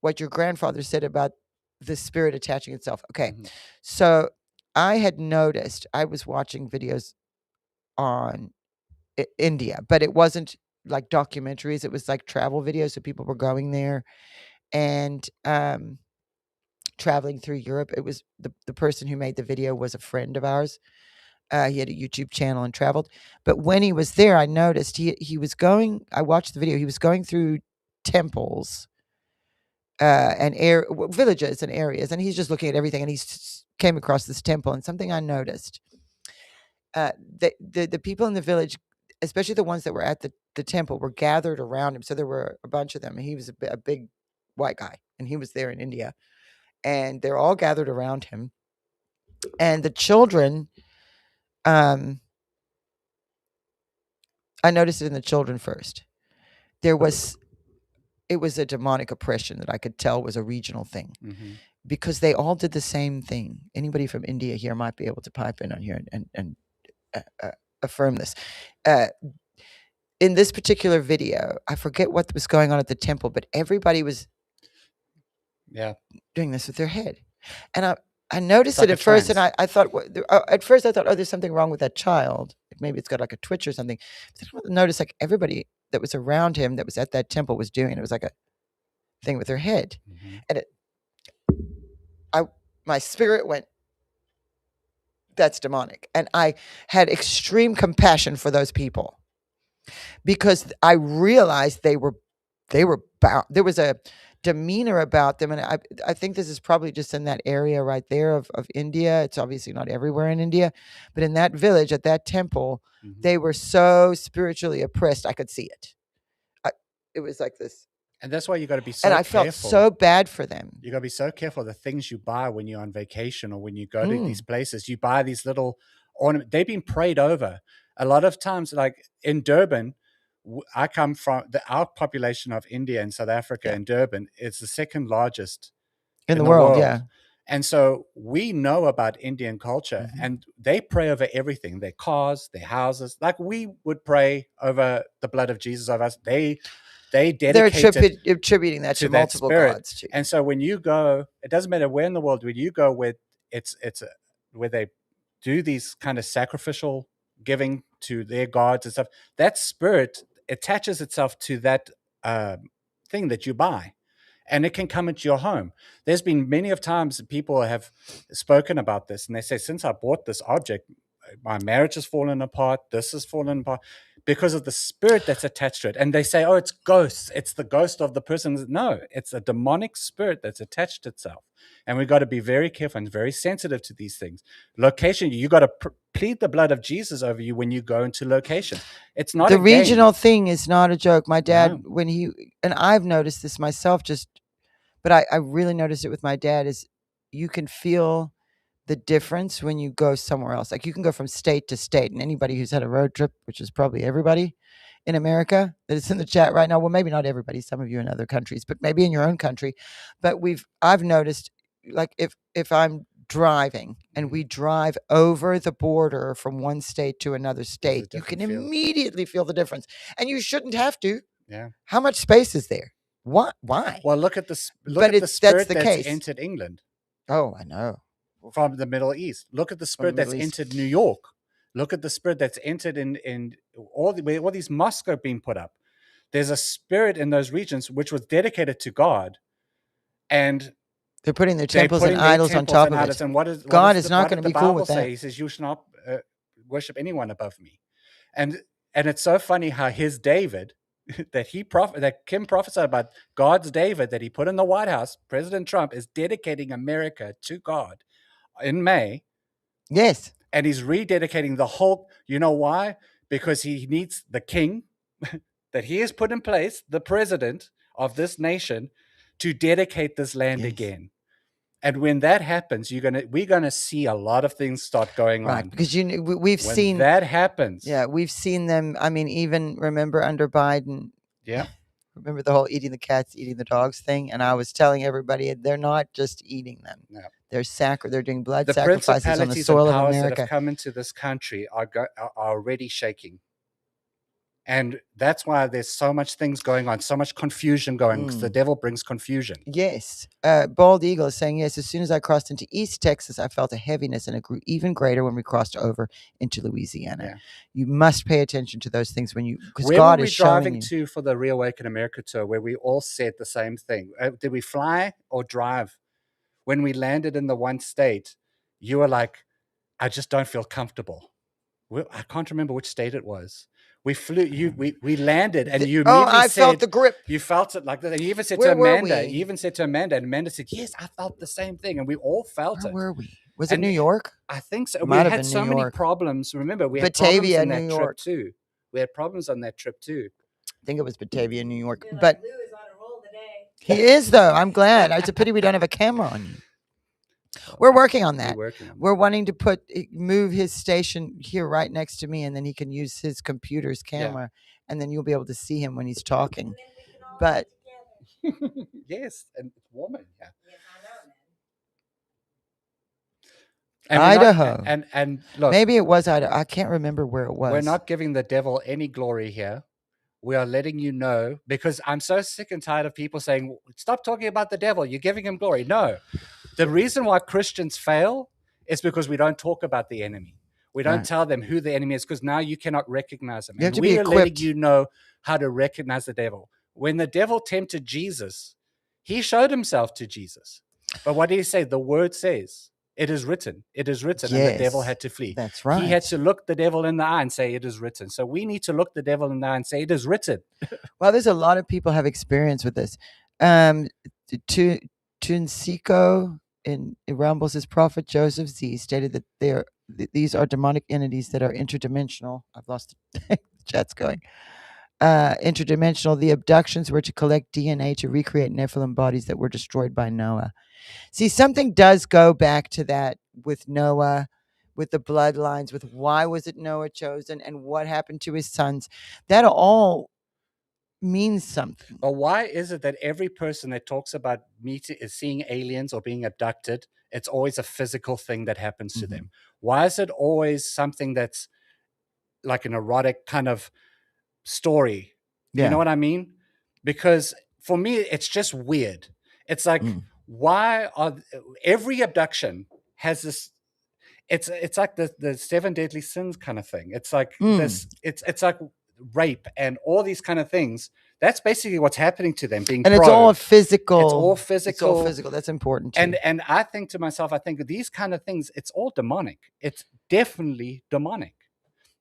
what your grandfather said about the spirit attaching itself. Okay. Mm-hmm. So I had noticed, I was watching videos on India, but it wasn't like documentaries. It was like travel videos. So people were going there and traveling through Europe. It was the person who made the video was a friend of ours. He had a YouTube channel and traveled. But when he was there, I noticed he was going, I watched the video, he was going through temples and villages and areas, and he's just looking at everything, and he came across this temple, and something I noticed, the people in the village, especially the ones that were at the temple, were gathered around him. So there were a bunch of them, and he was a big white guy, and he was there in India, and they're all gathered around him, and the children, I noticed it in the children first. It was a demonic oppression that I could tell was a regional thing. Mm-hmm. Because they all did the same thing. Anybody from India here might be able to pipe in on here and affirm this. In this particular video, I forget what was going on at the temple, but everybody was doing this with their head. And I noticed it at first, and I thought, at first I thought, oh, there's something wrong with that child. Maybe it's got like a twitch or something. But then I noticed like everybody that was around him that was at that temple was doing it. It was like a thing with their head. Mm-hmm. And my spirit went, that's demonic. And I had extreme compassion for those people because I realized they were bound. There was a demeanor about them. And I think this is probably just in that area right there of India. It's obviously not everywhere in India, but in that village, at that temple, mm-hmm. they were so spiritually oppressed. I could see it. It was like this. And that's why you got to be so careful. And I felt so bad for them. You got to be so careful. The things you buy when you're on vacation or when you go to these places, you buy these little ornaments. They've been prayed over. A lot of times, like in Durban, I come from our population of India and South Africa in Durban is the second largest in the world. Yeah. And so we know about Indian culture, mm-hmm. and they pray over everything, their cars, their houses. Like we would pray over the blood of Jesus over us. They're attributing that to multiple gods too. And so when you go, it doesn't matter where in the world, when you go where where they do these kind of sacrificial giving to their gods and stuff, that spirit attaches itself to that thing that you buy, and it can come into your home. There's been many of times that people have spoken about this, and they say, since I bought this object, my marriage has fallen apart, this has fallen apart, because of the spirit that's attached to it. And they say, oh, it's ghosts. It's the ghost of the person. No, it's a demonic spirit that's attached itself. And we've got to be very careful and very sensitive to these things. Location, you got to plead the blood of Jesus over you when you go into location. It's not the regional thing is not a joke. My dad, and I've noticed this myself, but I really noticed it with my dad, is you can feel the difference when you go somewhere else. Like you can go from state to state, and anybody who's had a road trip, which is probably everybody in America that is in the chat right now. Well, maybe not everybody, some of you in other countries, but maybe in your own country. But I've noticed, like if I'm driving and we drive over the border from one state to another state, you can immediately feel the difference. And you shouldn't have to. Yeah. How much space is there? What? Why? Well, look at the spirit that's entered England. Oh, I know. From the Middle East. Look at the spirit that's entered New York. Look at the spirit that's entered in all these mosques are being put up. There's a spirit in those regions which was dedicated to God, and they're putting their temples and idols on top of it. And God is not going to be cool with that. He says, "You should not worship anyone above me." And it's so funny how his David that Kim prophesied about, God's David that he put in the White House, President Trump, is dedicating America to God in May. Yes. And he's rededicating the whole. You know why? Because he needs the king that he has put in place, the president of this nation, to dedicate this land again. And when that happens, we're gonna see a lot of things start going on. Right, because we've seen that happens. Yeah, we've seen them. I mean, even remember under Biden. Yeah. Remember the whole eating the cats, eating the dogs thing? And I was telling everybody they're not just eating them. No. They're doing blood sacrifices on the soil of America. That have come into this country are already shaking. And that's why there's so much things going on, so much confusion going, because the devil brings confusion. Yes. Bald Eagle is saying, yes, as soon as I crossed into East Texas, I felt a heaviness, and it grew even greater when we crossed over into Louisiana. Yeah. You must pay attention to those things because God is showing you. Where were we driving to for the Reawaken America tour, where we all said the same thing? Did we fly or drive? When we landed in the one state, you were like, I just don't feel comfortable. I can't remember which state it was. We flew. We landed, and you immediately I felt the grip. You felt it like that, and you even said to Amanda. You even said to Amanda, and Amanda said, "Yes, I felt the same thing," and we all felt it. Where were we? Was it New York? I think so. We had so many problems. Remember, we had Batavia, problems on New that York trip too. We had problems on that trip too. I think it was Batavia, New York. But Lou is on a roll today. He is, though. I'm glad. It's a pity we don't have a camera on you. We're working on that. We're wanting to move his station here right next to me, and then he can use his computer's camera, and then you'll be able to see him when he's talking. But yes, and it's warmer. Yeah. Idaho. And look, maybe it was Idaho. I can't remember where it was. We're not giving the devil any glory here. We are letting you know, because I'm so sick and tired of people saying, stop talking about the devil. You're giving him glory. No. The reason why Christians fail is because we don't talk about the enemy. We don't tell them who the enemy is, because now you cannot recognize him. And we are letting you know how to recognize the devil. When the devil tempted Jesus, he showed himself to Jesus. But what did he say? The word says, it is written. It is written. Yes, and the devil had to flee. That's right. He had to look the devil in the eye and say, it is written. So we need to look the devil in the eye and say, it is written. Well, there's a lot of people have experience with this. Tunsiko in Rumbles, his prophet Joseph Z stated that these are demonic entities that are interdimensional. I've lost the chat's going. Interdimensional. The abductions were to collect DNA to recreate Nephilim bodies that were destroyed by Noah. See, something does go back to that with Noah, with the bloodlines, with why was it Noah chosen and what happened to his sons. That all means something. But why is it that every person that talks about seeing aliens or being abducted, it's always a physical thing that happens to them? Why is it always something that's like an erotic kind of story? You know what I mean? Because for me, it's just weird. It's like, why are every abduction has this? It's like the 7 deadly sins kind of thing. It's like this. It's like rape and all these kind of things. That's basically what's happening to them. It's all physical. It's all physical. It's all physical. That's important too. And I think to myself, I think these kind of things, it's all demonic. It's definitely demonic.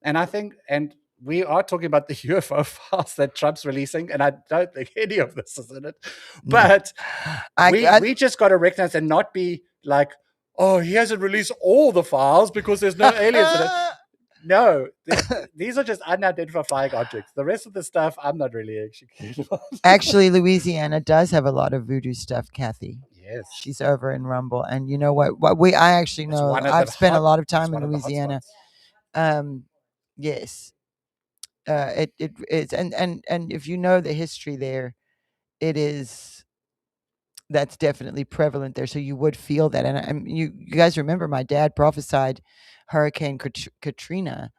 And I think, and we are talking about the UFO files that Trump's releasing, and I don't think any of this is in it. But we just got to recognize and not be like, oh, he hasn't released all the files because there's no aliens in it. No, these are just unidentified flying objects. The rest of the stuff, I'm not really actually keen about. Actually, Louisiana does have a lot of voodoo stuff, Kathy. Yes. She's over in Rumble. And you know what? I actually know. I've spent a lot of time in Louisiana. Yes. It is, and if you know the history there, it is that's definitely prevalent there. So you would feel that. And you guys remember my dad prophesied Hurricane Katrina.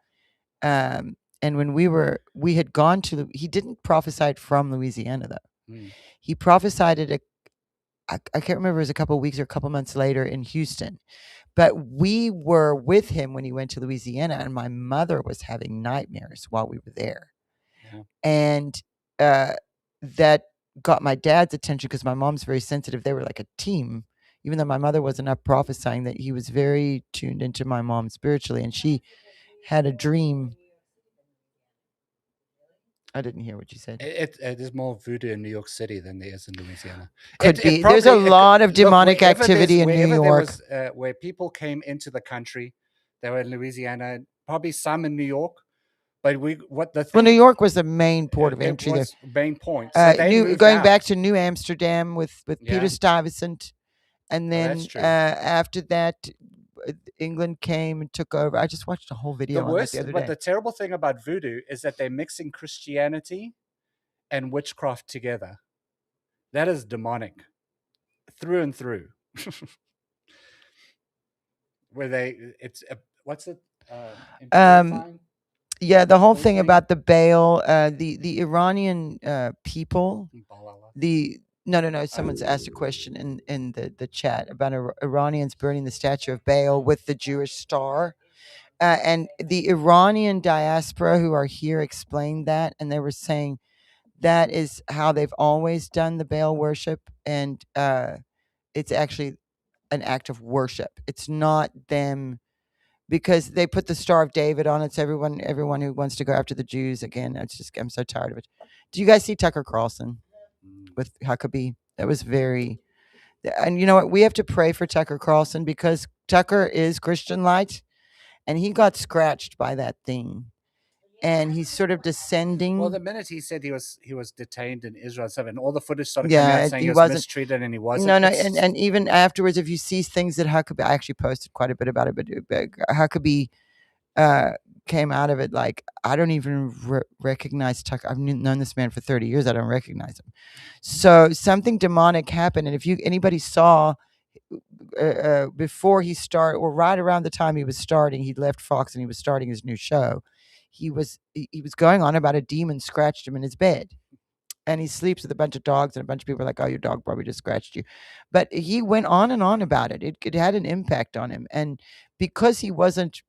And when we had gone to, he didn't prophesy it from Louisiana though. He prophesied it, I can't remember, it was a couple of weeks or a couple months later in Houston. But we were with him when he went to Louisiana, and my mother was having nightmares while we were there. Yeah. And that got my dad's attention because my mom's very sensitive. They were like a team. Even though my mother wasn't up prophesying, that he was very tuned into my mom spiritually, and she had a dream. I didn't hear what you said. It is more voodoo in New York City than there is in Louisiana. Could be. There's a lot of demonic activity in New York. Where people came into the country, they were in Louisiana, probably some in New York. But New York was the main port of entry there. Main point. So going back to New Amsterdam with Peter Stuyvesant, and then after that, England came and took over. I just watched a whole video on that the other day. But the terrible thing about voodoo is that they're mixing Christianity and witchcraft together. That is demonic, through and through. What's it? Yeah, the whole thing about the Baal, the Iranian people, No. Someone's asked a question in the chat about Iranians burning the statue of Baal with the Jewish star. And the Iranian diaspora who are here explained that, and they were saying that is how they've always done the Baal worship, and it's actually an act of worship. It's not them, because they put the Star of David on it. So everyone who wants to go after the Jews again, I'm so tired of it. Do you guys see Tucker Carlson with Huckabee? That was very, and you know what? We have to pray for Tucker Carlson because Tucker is Christian light, and he got scratched by that thing, and he's sort of descending. Well, the minute he said he was detained in Israel, and all the footage started coming out saying he was mistreated, and he wasn't. No, and even afterwards, if you see things that Huckabee, I actually posted quite a bit about it, but Huckabee came out of it like, I don't even recognize Tucker. I've known this man for 30 years. I don't recognize him. So something demonic happened. And if anybody saw before he started, or right around the time he was starting, he left Fox and he was starting his new show. He was going on about a demon scratched him in his bed. And he sleeps with a bunch of dogs, and a bunch of people are like, oh, your dog probably just scratched you. But he went on and on about it. It had an impact on him. And because he wasn't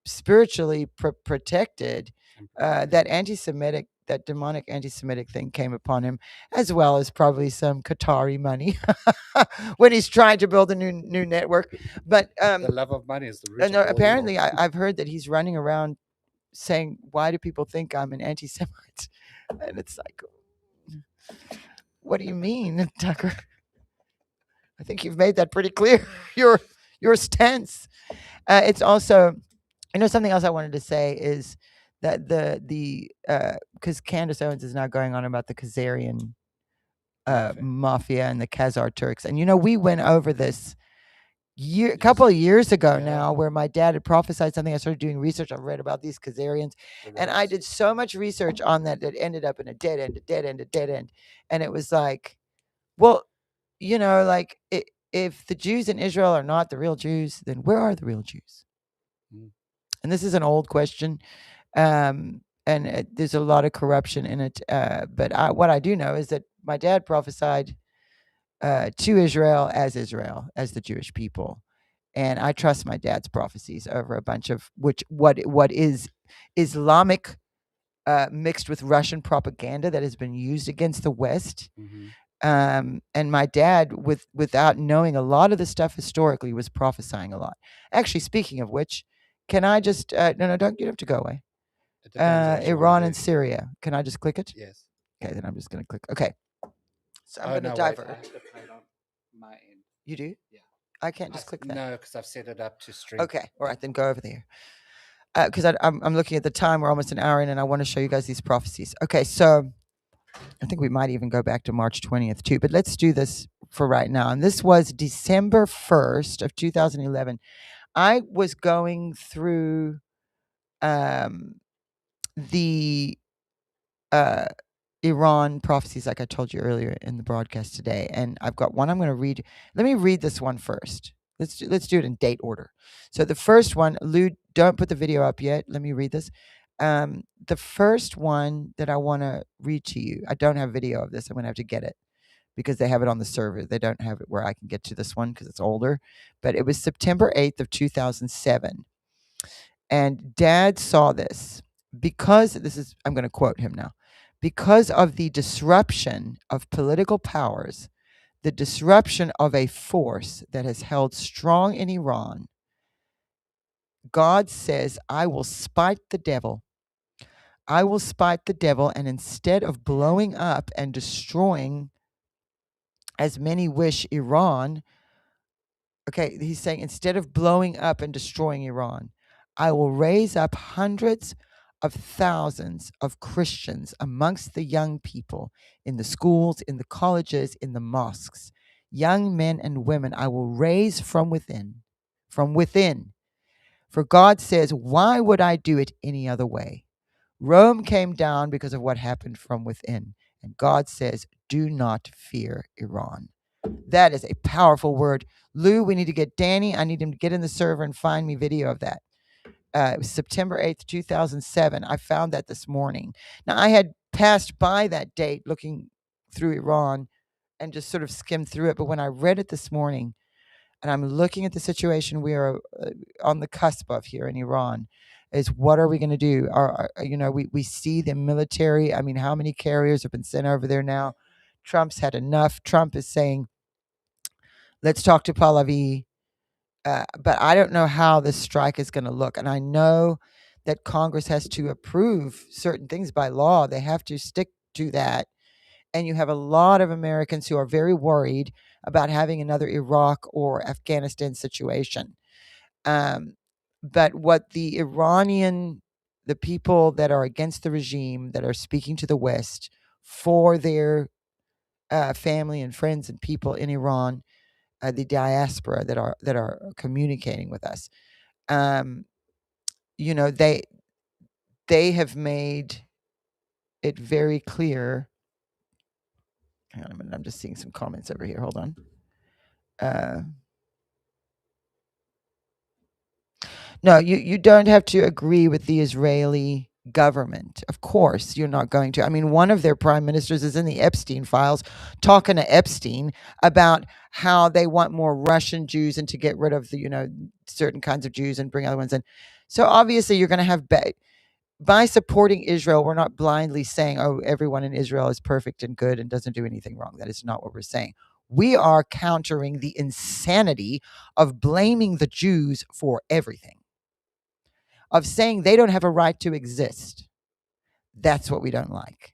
spiritually protected, that demonic anti-Semitic thing came upon him, as well as probably some Qatari money when he's trying to build a new network. But the love of money is the root. No, apparently I've heard that he's running around saying, why do people think I'm an anti-Semite? And it's like, what do you mean, Tucker? I think you've made that pretty clear. Your stance. It's also, something else I wanted to say is that because Candace Owens is now going on about the Khazarian mafia and the Khazar Turks, and we went over this a couple of years ago now, where my dad had prophesied something. I started doing research. I read about these Khazarians, and I did so much research on that ended up in a dead end. And it was like, well, like if the Jews in Israel are not the real Jews, then where are the real Jews? And this is an old question, and there's a lot of corruption in it. But what I do know is that my dad prophesied to Israel, as the Jewish people, and I trust my dad's prophecies over a bunch of what is Islamic mixed with Russian propaganda that has been used against the West. And my dad, without knowing a lot of the stuff historically, was prophesying a lot. Actually, speaking of which, can I just no, don't, you don't have to go away. Iran and Syria. Can I just click it? Yes. Okay, then I'm just going to click. Okay. So I'm going to divert. I have to play it on my end. You do? Yeah. I can't just click that. No, because I've set it up to stream. Okay. All right, then go over there. Because I'm looking at the time. We're almost an hour in, and I want to show you guys these prophecies. Okay, so I think we might even go back to March 20th too, but let's do this for right now. And this was December 1st of 2011. I was going through the Iran prophecies, like I told you earlier in the broadcast today, and I've got one I'm going to read. Let me read this one first. Let's do it in date order. So the first one, Lou, don't put the video up yet. Let me read this. The first one that I want to read to you, I don't have video of this. I'm going to have to get it because they have it on the server. They don't have it where I can get to this one because it's older. But it was September 8th of 2007. And Dad saw this because this is, I'm going to quote him now, because of the disruption of political powers, the disruption of a force that has held strong in Iran, God says, I will spite the devil. I will spite the devil, and instead of blowing up and destroying, as many wish, Iran, okay, he's saying, instead of blowing up and destroying Iran, I will raise up hundreds of thousands of Christians amongst the young people in the schools, in the colleges, in the mosques. Young men and women I will raise from within. From within. For God says, why would I do it any other way? Rome came down because of what happened from within. And God says, do not fear Iran. That is a powerful word. Lou, we need to get Danny. I need him to get in the server and find me video of that. It was September 8th, 2007. I found that this morning. Now, I had passed by that date looking through Iran and just sort of skimmed through it. But when I read it this morning and I'm looking at the situation we are on the cusp of here in Iran, is what are we going to do? We see the military. I mean, how many carriers have been sent over there now? Trump's had enough. Trump is saying, let's talk to Pahlavi. But I don't know how this strike is going to look. And I know that Congress has to approve certain things by law. They have to stick to that. And you have a lot of Americans who are very worried about having another Iraq or Afghanistan situation. But what the people that are against the regime, that are speaking to the West for their family and friends and people in Iran, the diaspora that are communicating with us, they have made it very clear. Hang on a minute, I'm just seeing some comments over here. Hold on. No, you don't have to agree with the Israeli government. Of course, you're not going to. I mean, one of their prime ministers is in the Epstein files talking to Epstein about how they want more Russian Jews and to get rid of the, certain kinds of Jews and bring other ones in. So obviously you're going to have by supporting Israel, we're not blindly saying, oh, everyone in Israel is perfect and good and doesn't do anything wrong. That is not what we're saying. We are countering the insanity of blaming the Jews for everything, of saying they don't have a right to exist. That's what we don't like.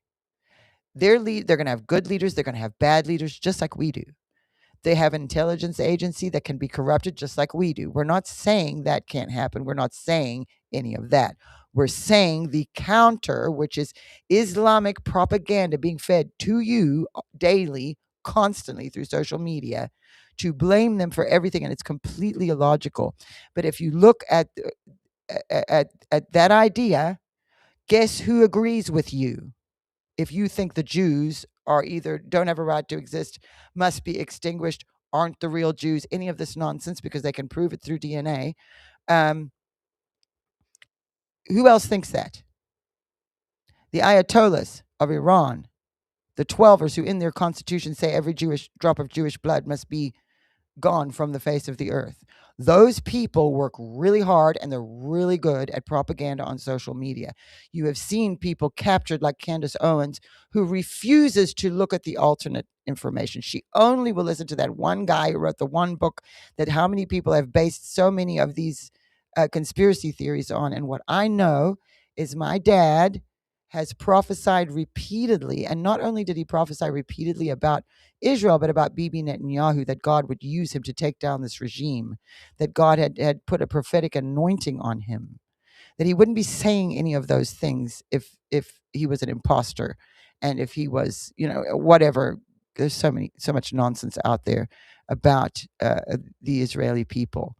They're going to have good leaders. They're going to have bad leaders, just like we do. They have an intelligence agency that can be corrupted just like we do. We're not saying that can't happen. We're not saying any of that. We're saying the counter, which is Islamic propaganda being fed to you daily, constantly through social media, to blame them for everything, and it's completely illogical. But if you look at that idea, guess who agrees with you? If you think the Jews are either don't have a right to exist, must be extinguished, aren't the real Jews, any of this nonsense, because they can prove it through DNA. Who else thinks that? The Ayatollahs of Iran, the 12ers who in their constitution say every Jewish drop of Jewish blood must be gone from the face of the earth. Those people work really hard and they're really good at propaganda on social media. You have seen people captured like Candace Owens, who refuses to look at the alternate information. She only will listen to that one guy who wrote the one book that how many people have based so many of these conspiracy theories on. And what I know is my dad has prophesied repeatedly, and not only did he prophesy repeatedly about Israel, but about Bibi Netanyahu, that God would use him to take down this regime, that God had put a prophetic anointing on him, that he wouldn't be saying any of those things if he was an imposter, and if he was, whatever. There's so much nonsense out there about the Israeli people.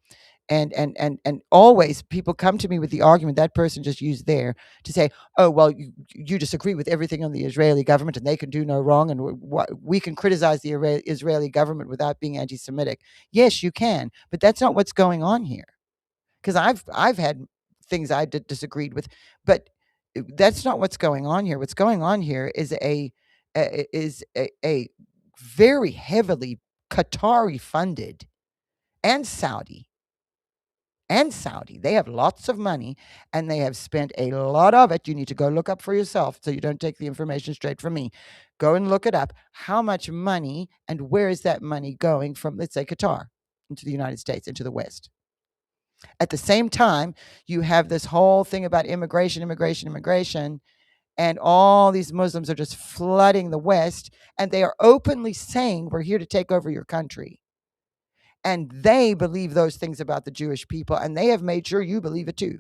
And always people come to me with the argument that person just used there to say, oh, well, you disagree with everything on the Israeli government and they can do no wrong, and we can criticize the Israeli government without being anti-Semitic. Yes, you can, but that's not what's going on here. Because I've had things I disagreed with, but that's not what's going on here. What's going on here is a very heavily Qatari funded, and Saudi. They have lots of money and they have spent a lot of it. You need to go look up for yourself so you don't take the information straight from me. Go and look it up. How much money and where is that money going from, let's say, Qatar into the United States, into the West? At the same time, you have this whole thing about immigration, and all these Muslims are just flooding the West, and they are openly saying, we're here to take over your country. And they believe those things about the Jewish people, and they have made sure you believe it too.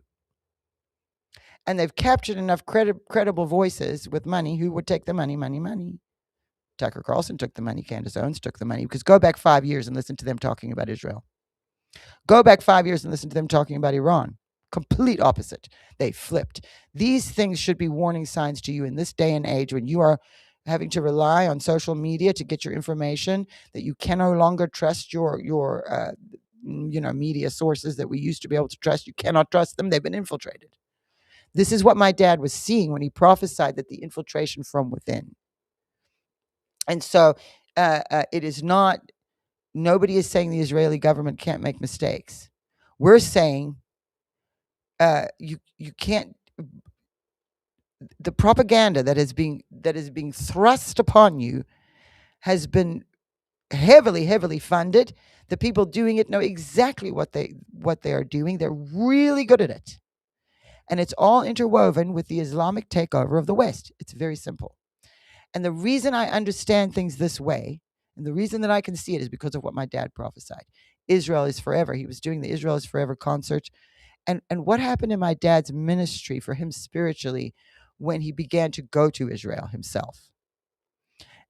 And they've captured enough credible voices with money who would take the money. Tucker Carlson took the money. Candace Owens took the money. Because go back 5 years and listen to them talking about Israel. Go back 5 years and listen to them talking about Iran. Complete opposite. They flipped. These things should be warning signs to you in this day and age when you are having to rely on social media to get your information, that you can no longer trust your media sources that we used to be able to trust. You cannot trust them. They've been infiltrated. This is what my dad was seeing when he prophesied that the infiltration from within. And so it is not, nobody is saying the Israeli government can't make mistakes. We're saying you can't, the propaganda that is being thrust upon you has been heavily funded. The people doing it know exactly what they are doing. They're really good at it. And it's all interwoven with the Islamic takeover of the West. It's very simple. And the reason I understand things this way, and the reason that I can see it, is because of what my dad prophesied. Israel is forever. He was doing the Israel is forever concert. And what happened in my dad's ministry for him spiritually when he began to go to Israel himself.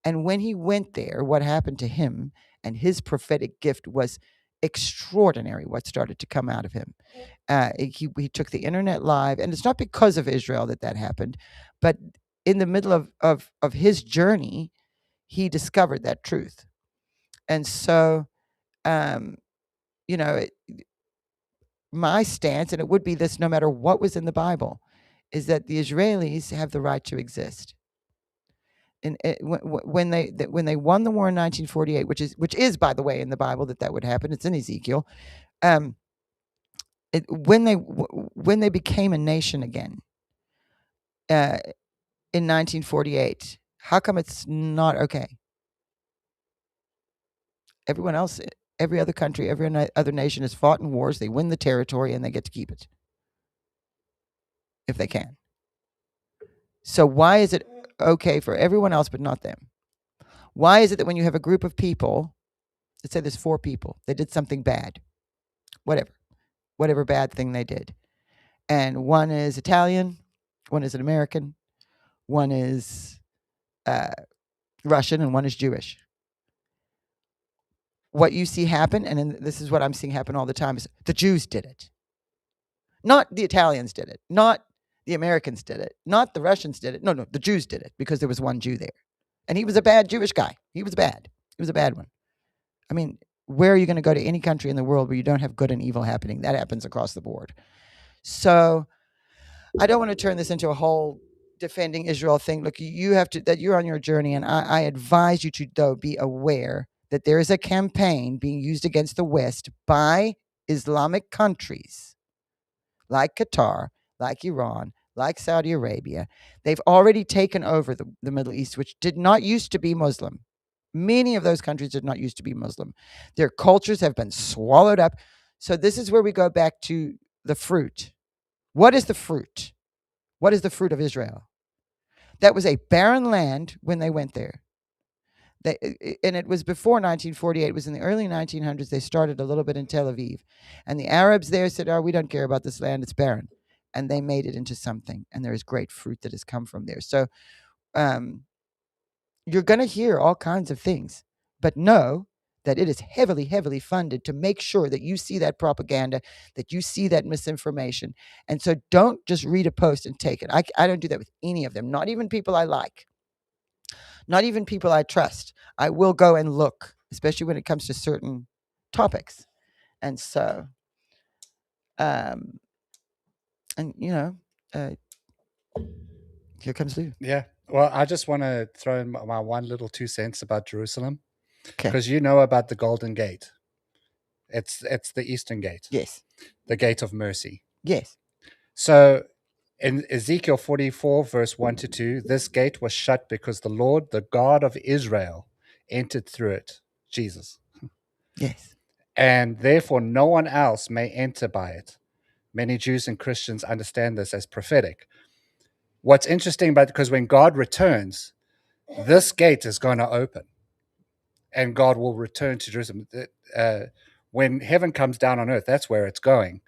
And when he went there, what happened to him and his prophetic gift was extraordinary, what started to come out of him. He took the internet live, and it's not because of Israel that happened, but in the middle of his journey, he discovered that truth. And so, my stance, and it would be this no matter what was in the Bible, is that the Israelis have the right to exist. And when they won the war in 1948, which is by the way in the Bible that would happen, it's in Ezekiel. When they became a nation again in 1948, how come it's not okay? Everyone else, every other country, every other nation has fought in wars. They win the territory and they get to keep it if they can. So why is it okay for everyone else but not them? Why is it that when you have a group of people, let's say there's 4 people, they did something bad, whatever bad thing they did, and one is Italian, one is an American, one is Russian, and one is Jewish. What you see happen, and this is what I'm seeing happen all the time, is the Jews did it. Not the Italians did it. Not the Americans did it. Not the Russians did it. No, the Jews did it because there was one Jew there. And he was a bad Jewish guy. He was bad. He was a bad one. I mean, where are you going to go to any country in the world where you don't have good and evil happening? That happens across the board. So I don't want to turn this into a whole defending Israel thing. Look, you have to, that you're on your journey, and I advise you to, though, be aware that there is a campaign being used against the West by Islamic countries like Qatar, like Iran, like Saudi Arabia. They've already taken over the Middle East, which did not used to be Muslim. Many of those countries did not used to be Muslim. Their cultures have been swallowed up. So this is where we go back to the fruit. What is the fruit? What is the fruit of Israel? That was a barren land when they went there. And it was before 1948. It was in the early 1900s. They started a little bit in Tel Aviv. And the Arabs there said, oh, we don't care about this land. It's barren. And they made it into something. And there is great fruit that has come from there. So you're going to hear all kinds of things. But know that it is heavily, heavily funded to make sure that you see that propaganda, that you see that misinformation. And so don't just read a post and take it. I don't do that with any of them, not even people I like, not even people I trust. I will go and look, especially when it comes to certain topics. And so, and here comes Lou. Yeah. Well, I just want to throw in my one little 2 cents about Jerusalem, because you know about the Golden Gate. It's the Eastern Gate. Yes. The Gate of Mercy. Yes. So in Ezekiel 44, verse 1-2, this gate was shut because the Lord, the God of Israel, entered through it, Jesus. Yes. And therefore no one else may enter by it. Many Jews and Christians understand this as prophetic. What's interesting about it, because when God returns, this gate is going to open and God will return to Jerusalem. When heaven comes down on earth, that's where it's going.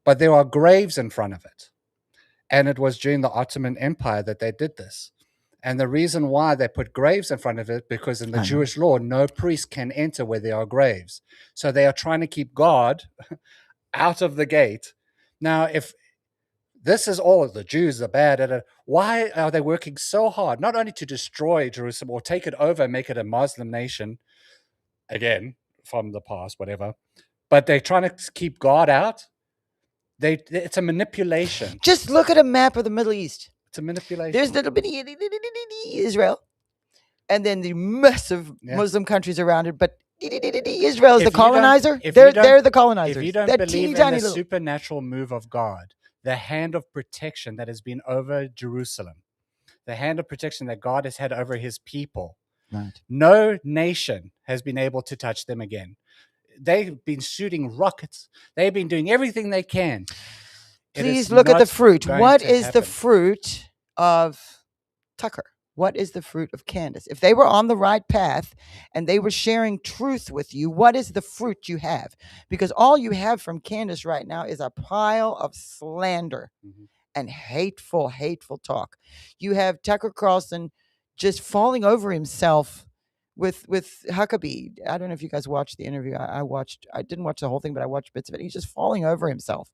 But there are graves in front of it. And it was during the Ottoman Empire that they did this. And the reason why they put graves in front of it, because in the Jewish law, no priest can enter where there are graves. So they are trying to keep God out of the gate. Now, if this is all the Jews are bad, why are they working so hard, not only to destroy Jerusalem or take it over and make it a Muslim nation, again, from the past, whatever, but they're trying to keep God out? It's a manipulation. Just look at a map of the Middle East. It's a manipulation. There's little bitty Israel, and then the massive Muslim countries around it. But Israel is the colonizer. They're the colonizers. If you don't believe in the supernatural move of God, the hand of protection that has been over Jerusalem, the hand of protection that God has had over his people, right. No nation has been able to touch them again. They've been shooting rockets. They've been doing everything they can. Please look at the fruit. What is the fruit of Tucker? What is the fruit of Candace? If they were on the right path and they were sharing truth with you, what is the fruit you have? Because all you have from Candace right now is a pile of slander and hateful talk. You have Tucker Carlson just falling over himself with Huckabee. I don't know if you guys watched the interview. I didn't watch the whole thing, but I watched bits of it. He's just falling over himself.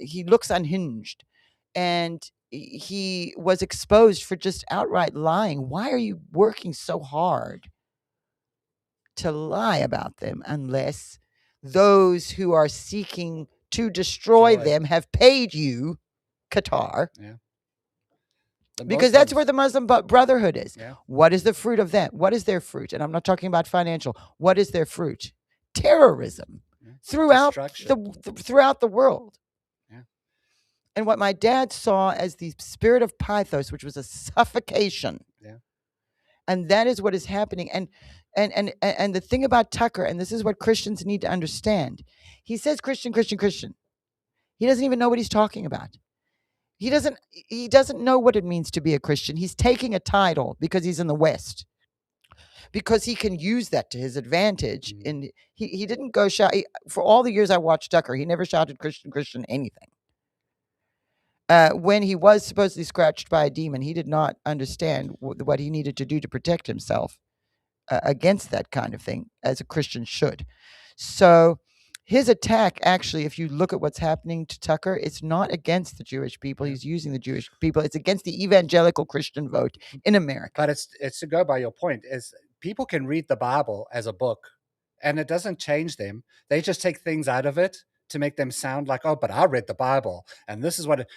He looks unhinged, and he was exposed for just outright lying. Why are you working so hard to lie about them unless those who are seeking to destroy them have paid you, Qatar? Yeah. Because that's where the Muslim Brotherhood is. Yeah. What is the fruit of that? What is their fruit? And I'm not talking about financial. What is their fruit? Terrorism throughout the world. Yeah. And what my dad saw as the spirit of Pythos, which was a suffocation. Yeah. And that is what is happening. And the thing about Tucker, and this is what Christians need to understand. He says Christian. He doesn't even know what he's talking about. He doesn't know what it means to be a Christian. He's taking a title because he's in the West, because he can use that to his advantage. And he didn't go shout. For all the years I watched Tucker, he never shouted Christian anything. When he was supposedly scratched by a demon, he did not understand what he needed to do to protect himself against that kind of thing, as a Christian should. So his attack, actually, if you look at what's happening to Tucker, it's not against the Jewish people. He's using the Jewish people. It's against the evangelical Christian vote in America. But it's to go by your point, is people can read the Bible as a book and it doesn't change them. They just take things out of it to make them sound like, oh, but I read the Bible and this is what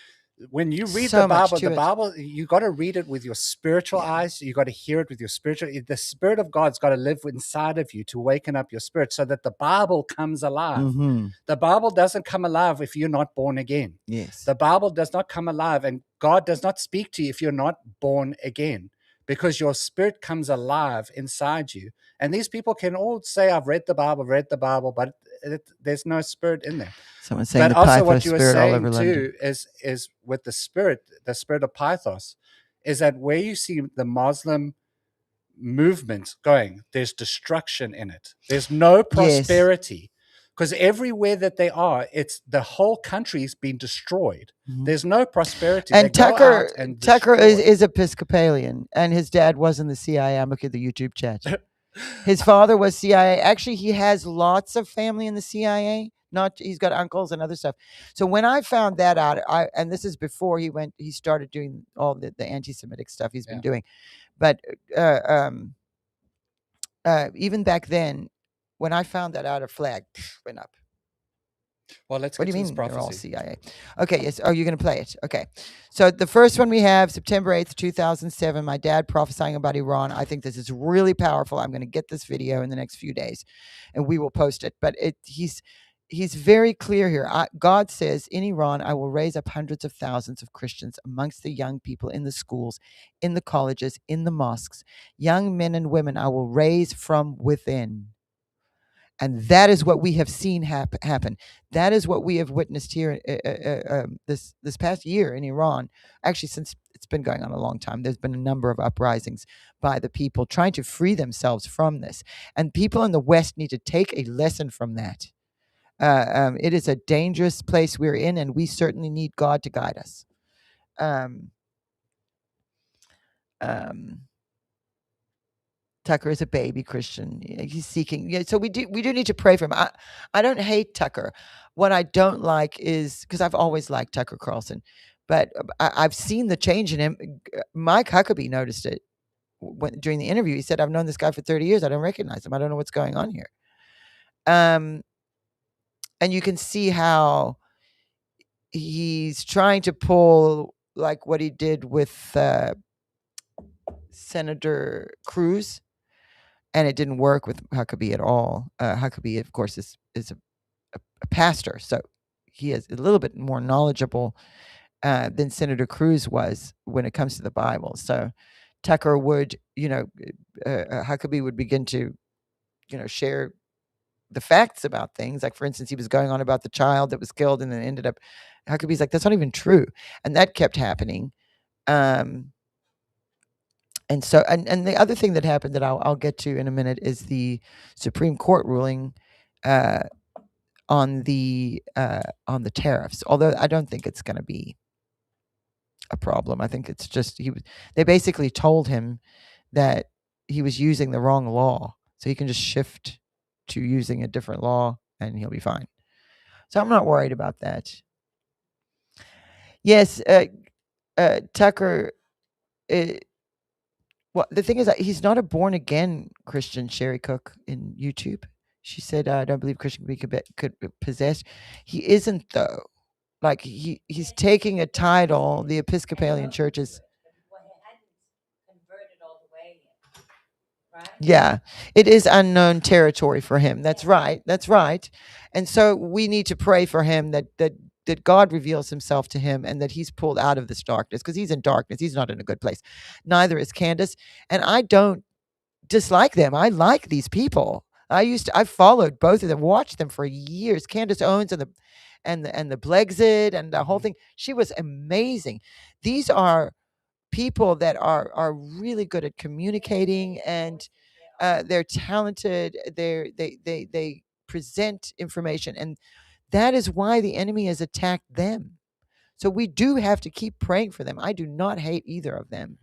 when you read the Bible, you got to read it with your spiritual eyes. You got to hear it with your spiritual. The Spirit of God's got to live inside of you to waken up your spirit so that the Bible comes alive. Mm-hmm. The Bible doesn't come alive if you're not born again. Yes. The Bible does not come alive, and God does not speak to you if you're not born again, because your spirit comes alive inside you. And these people can all say, I've read the Bible, but there's no spirit in there. Someone saying but also what you were saying too is with the spirit of Pythos, is that where you see the Muslim movement going, there's destruction in it. There's no prosperity. Because everywhere that they are, it's the whole country's been destroyed. Mm-hmm. There's no prosperity. And Tucker is Episcopalian, and his dad was in the CIA. I'm looking at the YouTube chat. His father was CIA. Actually, he has lots of family in the CIA. Not he's got uncles and other stuff. So when I found that out, and this is before he started doing all the anti-Semitic stuff he's been doing. But even back then, when I found that out, a flag went up. Well, let's What get do you to mean this they're all prophecy. CIA? Okay, yes. Oh, you're going to play it. Okay. So the first one we have, September 8th, 2007, my dad prophesying about Iran. I think this is really powerful. I'm going to get this video in the next few days, and we will post it. But he's very clear here. God says, in Iran, I will raise up hundreds of thousands of Christians amongst the young people in the schools, in the colleges, in the mosques. Young men and women I will raise from within. And that is what we have seen happen. That is what we have witnessed here this past year in Iran. Actually, since it's been going on a long time, there's been a number of uprisings by the people trying to free themselves from this. And people in the West need to take a lesson from that. It is a dangerous place we're in, and we certainly need God to guide us. Tucker is a baby Christian. He's seeking. Yeah, so we do need to pray for him. I don't hate Tucker. What I don't like is because I've always liked Tucker Carlson, but I've seen the change in him. Mike Huckabee noticed it during the interview. He said, "I've known this guy for 30 years. I don't recognize him. I don't know what's going on here." And you can see how he's trying to pull like what he did with Senator Cruz. And it didn't work with Huckabee at all. Huckabee, of course, is a pastor, so he is a little bit more knowledgeable than Senator Cruz was when it comes to the Bible. So Tucker would, Huckabee would begin to, share the facts about things. Like, for instance, he was going on about the child that was killed and then ended up, Huckabee's like, that's not even true. And that kept happening. And so, and the other thing that happened that I'll get to in a minute is the Supreme Court ruling on the tariffs. Although I don't think it's going to be a problem. I think it's just they basically told him that he was using the wrong law, so he can just shift to using a different law and he'll be fine. So I'm not worried about that. Yes, Tucker. Well, the thing is that he's not a born again Christian. Sherry Cook in YouTube, she said, "I don't believe Christian could be possessed." He isn't though. Like he's taking a title. The Episcopalian Church is. Yeah, it is unknown territory for him. That's right. That's right. And so we need to pray for him that God reveals himself to him and that he's pulled out of this darkness, because he's in darkness. He's not in a good place. Neither is Candace. And I don't dislike them. I like these people. I followed both of them, watched them for years. Candace Owens and the Blexit and the whole thing. She was amazing. These are people that are really good at communicating, and they're talented. They present information, and that is why the enemy has attacked them. So we do have to keep praying for them. I do not hate either of them.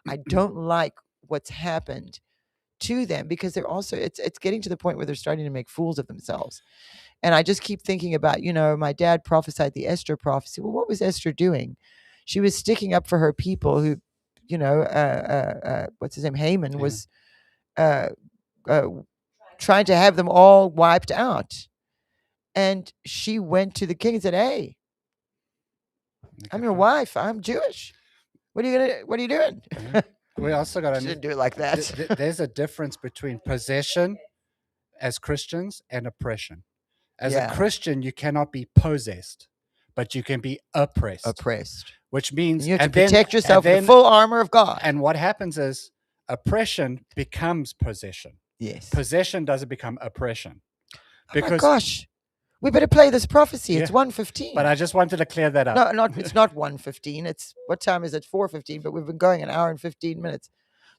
I don't like what's happened to them, because they're also it's getting to the point where they're starting to make fools of themselves. And I just keep thinking about, my dad prophesied the Esther prophecy. Well, what was Esther doing? She was sticking up for her people who, what's his name? Haman was trying to have them all wiped out. And she went to the king and said, "Hey, I'm your wife. I'm Jewish. What are you doing?" We also got to didn't do it like that. There's a difference between possession as Christians and oppression. As a Christian, you cannot be possessed, but you can be oppressed. Which means you have to protect yourself with the full armor of God. And what happens is oppression becomes possession. Yes. Possession doesn't become oppression. Because, oh my gosh. We better play this prophecy. It's 1:15. But I just wanted to clear that up. No, it's not 1:15. It's, what time is it? 4:15. But we've been going an hour and 15 minutes.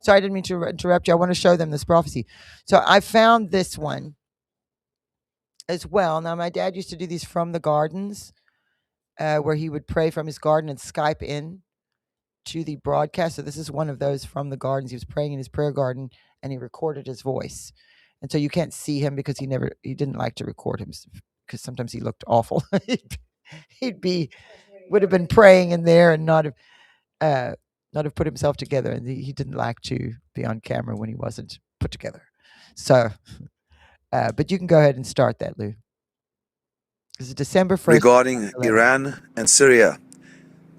Sorry, I didn't mean to interrupt you. I want to show them this prophecy. So I found this one as well. Now, my dad used to do these from the gardens, where he would pray from his garden and Skype in. to the broadcast. So this is one of those from the gardens. He was praying in his prayer garden, and he recorded his voice. And so you can't see him because he didn't like to record him because sometimes he looked awful. would have been praying in there and not have put himself together. And he didn't like to be on camera when he wasn't put together. So, but you can go ahead and start that, Lou. This is December 1st. Regarding Iran and Syria,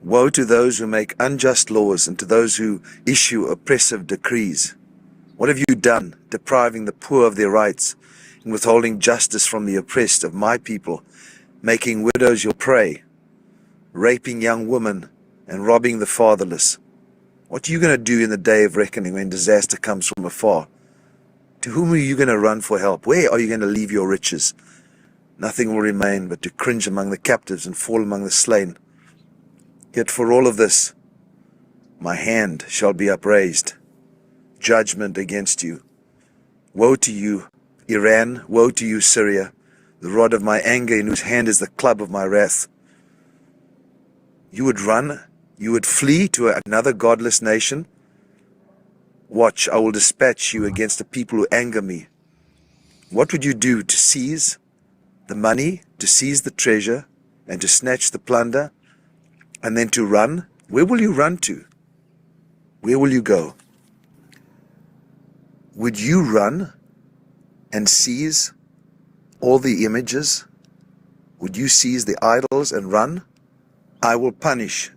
woe to those who make unjust laws and to those who issue oppressive decrees. What have you done, depriving the poor of their rights and withholding justice from the oppressed of my people, making widows your prey, raping young women and robbing the fatherless? What are you going to do in the day of reckoning when disaster comes from afar? To whom are you going to run for help? Where are you going to leave your riches? Nothing will remain but to cringe among the captives and fall among the slain. Yet for all of this, my hand shall be upraised. Judgment against you. Woe to you, Iran, woe to you, Syria, the rod of my anger in whose hand is the club of my wrath. You would run, you would flee to another godless nation. Watch, I will dispatch you against the people who anger me. What would you do to seize the money, to seize the treasure, and to snatch the plunder, and then to run? Where will you run to? Where will you go? Would you run and seize all the images? Would you seize the idols and run? I will punish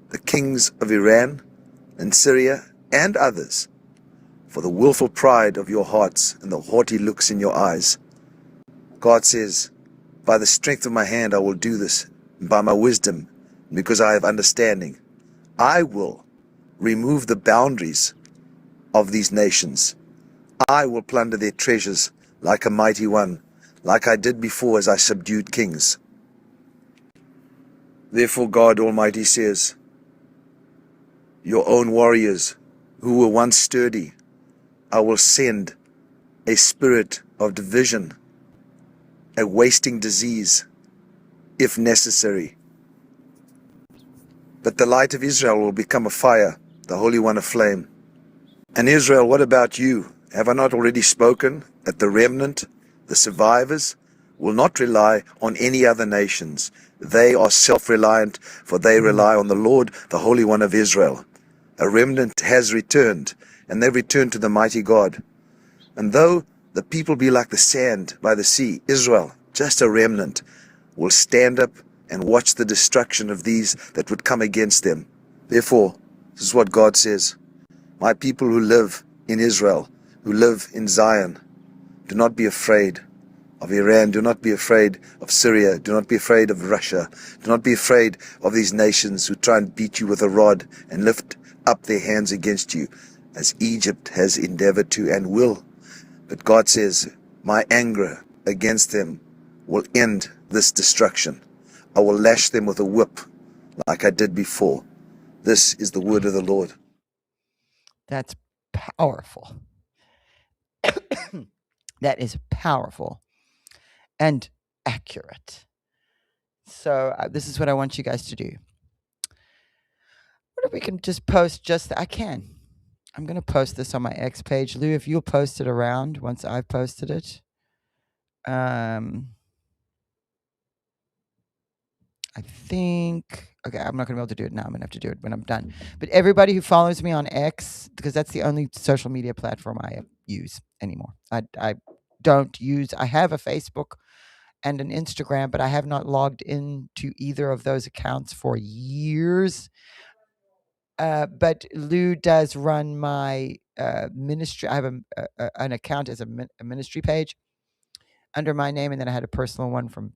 the kings of Iran and Syria and others for the willful pride of your hearts and the haughty looks in your eyes. God says, by the strength of my hand I will do this, and by my wisdom, because I have understanding. I will remove the boundaries of these nations. I will plunder their treasures like a mighty one, like I did before as I subdued kings. Therefore God Almighty says, your own warriors who were once sturdy, I will send a spirit of division, a wasting disease, if necessary. But the light of Israel will become a fire, the Holy One a flame. And Israel, what about you? Have I not already spoken that the remnant, the survivors, will not rely on any other nations? They are self-reliant, for they rely on the Lord, the Holy One of Israel. A remnant has returned, and they returned to the mighty God. And though the people be like the sand by the sea, Israel, just a remnant, will stand up and watch the destruction of these that would come against them. Therefore, this is what God says, my people who live in Israel, who live in Zion, do not be afraid of Iran, do not be afraid of Syria, do not be afraid of Russia, do not be afraid of these nations who try and beat you with a rod and lift up their hands against you, as Egypt has endeavored to and will. But God says, my anger against them will end this destruction. I will lash them with a whip like I did before. This is the word of the Lord. That's powerful. That is powerful and accurate. So this is what I want you guys to do. What if we can just post I can. I'm going to post this on my X page. Lou, if you'll post it around once I've posted it. I think, okay, I'm not going to be able to do it now. I'm going to have to do it when I'm done. But everybody who follows me on X, because that's the only social media platform I use anymore. I don't use, I have a Facebook and an Instagram, but I have not logged into either of those accounts for years. But Lou does run my ministry. I have an account as a ministry page under my name, and then I had a personal one from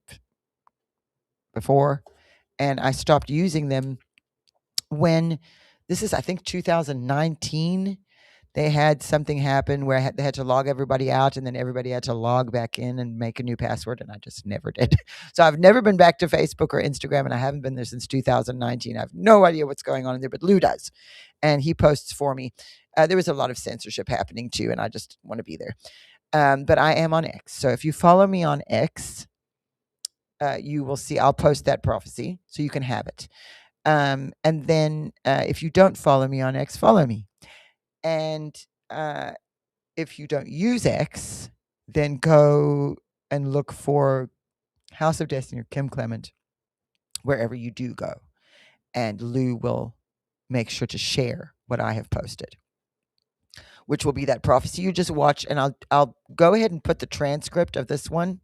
before, and I stopped using them when this is, I think, 2019. They had something happen where they had to log everybody out, and then everybody had to log back in and make a new password, and I just never did. So I've never been back to Facebook or Instagram, and I haven't been there since 2019. I have no idea what's going on in there, but Lou does, and he posts for me. There was a lot of censorship happening too, and I just want to be there. But I am on X. So if you follow me on X, you will see I'll post that prophecy so you can have it. And then if you don't follow me on X, follow me. And if you don't use X, then go and look for House of Destiny or Kim Clement wherever you do go. And Lou will make sure to share what I have posted, which will be that prophecy you just watched. And I'll go ahead and put the transcript of this one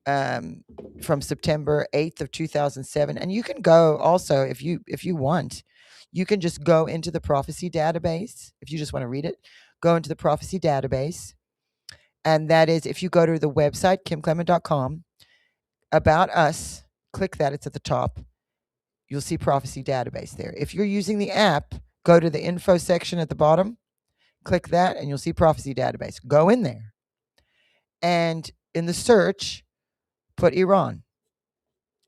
from September 8th of 2007. And you can go also, if you want, you can just go into the prophecy database. If you just want to read it, go into the prophecy database. And that is, if you go to the website, kimclement.com, about us, click that, it's at the top. You'll see prophecy database there. If you're using the app, go to the info section at the bottom, click that, and you'll see prophecy database. Go in there. And in the search, put Iran.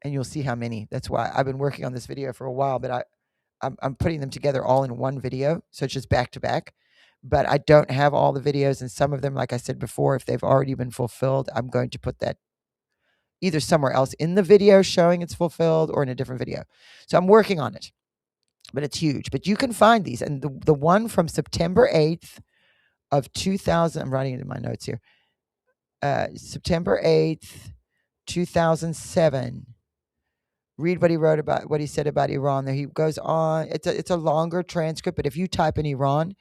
And you'll see how many. That's why I've been working on this video for a while, but I'm putting them together all in one video. So it's just back to back. But I don't have all the videos. And some of them, like I said before, if they've already been fulfilled, I'm going to put that either somewhere else in the video showing it's fulfilled or in a different video. So I'm working on it. But it's huge. But you can find these. And the one from September 8th of 2000, I'm writing it in my notes here. September 8th, 2007. Read what he wrote about, what he said about Iran. There he goes on. It's a longer transcript, but if you type in Iran,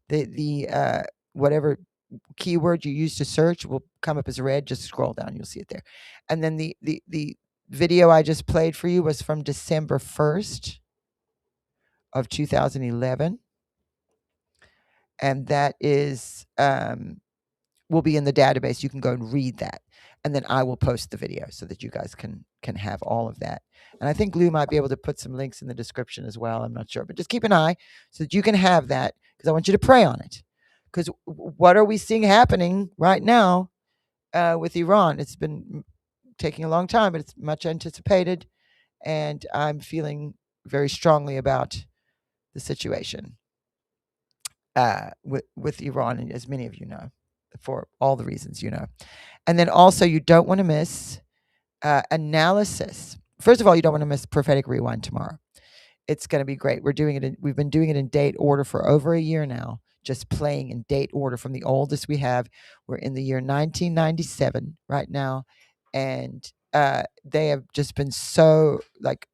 the whatever keyword you use to search will come up as red. Just scroll down, you'll see it there. And then the video I just played for you was from December 1st of 2011. And that is will be in the database. You can go and read that. And then I will post the video so that you guys can have all of that. And I think Lou might be able to put some links in the description as well. I'm not sure, but just keep an eye so that you can have that, because I want you to pray on it. Because what are we seeing happening right now with Iran? It's been taking a long time, but it's much anticipated. And I'm feeling very strongly about the situation with Iran, and as many of you know, for all the reasons you know. And then also, you don't want to miss analysis. First of all, you don't want to miss Prophetic Rewind tomorrow. It's going to be great. We've been doing it in date order for over a year now, just playing in date order from the oldest we have. We're in the year 1997 right now. And they have just been so, like,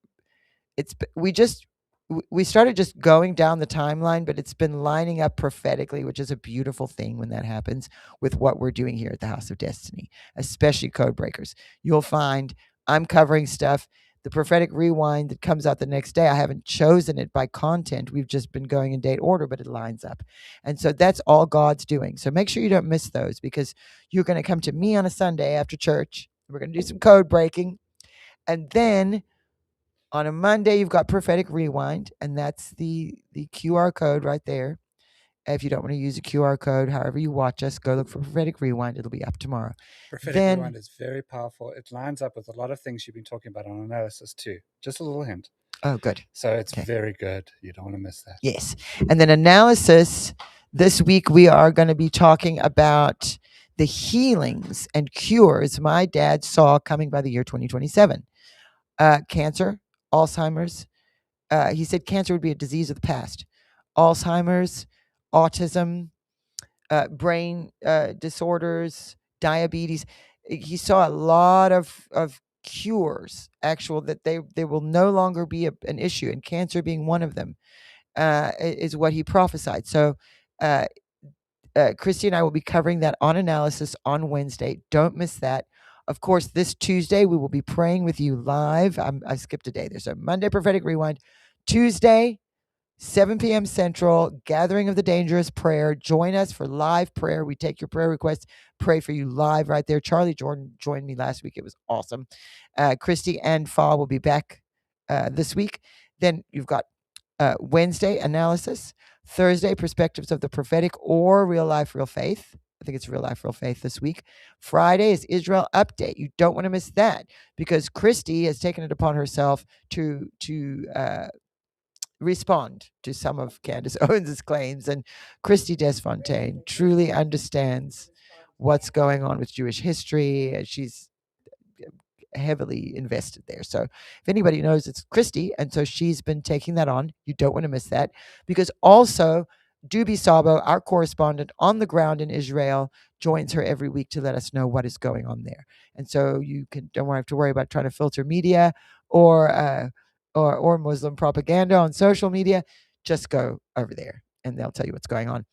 we started just going down the timeline, but it's been lining up prophetically, which is a beautiful thing when that happens, with what we're doing here at the House of Destiny, especially Code Breakers. You'll find I'm covering stuff. The Prophetic Rewind that comes out the next day, I haven't chosen it by content. We've just been going in date order, but it lines up. And so that's all God's doing. So make sure you don't miss those, because you're going to come to me on a Sunday after church. We're going to do some code breaking. And then on a Monday, you've got Prophetic Rewind, and that's the QR code right there. If you don't want to use a QR code, however you watch us, go look for Prophetic Rewind. It'll be up tomorrow. Prophetic Rewind is very powerful. It lines up with a lot of things you've been talking about on analysis too. Just a little hint. Oh, good. So it's very good. You don't want to miss that. Yes. And then analysis, this week we are going to be talking about the healings and cures my dad saw coming by the year 2027. Cancer, Alzheimer's. He said cancer would be a disease of the past. Alzheimer's, autism, brain disorders, diabetes. He saw a lot of cures, that they will no longer be an issue, and cancer being one of them is what he prophesied. So Christy and I will be covering that on analysis on Wednesday. Don't miss that. Of course, this Tuesday, we will be praying with you live. I skipped a day there. So Monday, Prophetic Rewind. Tuesday, 7 p.m. Central, Gathering of the Dangerous Prayer. Join us for live prayer. We take your prayer requests, pray for you live right there. Charlie Jordan joined me last week. It was awesome. Christy and Fa will be back this week. Then you've got Wednesday, analysis. Thursday, perspectives of the prophetic or real life, real faith. I think it's real life, real faith this week. Friday is Israel update. You don't want to miss that, because Christy has taken it upon herself to respond to some of Candace Owens' claims. And Christy Desfontaine truly understands what's going on with Jewish history. She's heavily invested there. So if anybody knows, it's Christy. And so she's been taking that on. You don't want to miss that, because also Dubi Sabo, our correspondent on the ground in Israel, joins her every week to let us know what is going on there. And so you don't have to worry about trying to filter media or Muslim propaganda on social media. Just go over there and they'll tell you what's going on.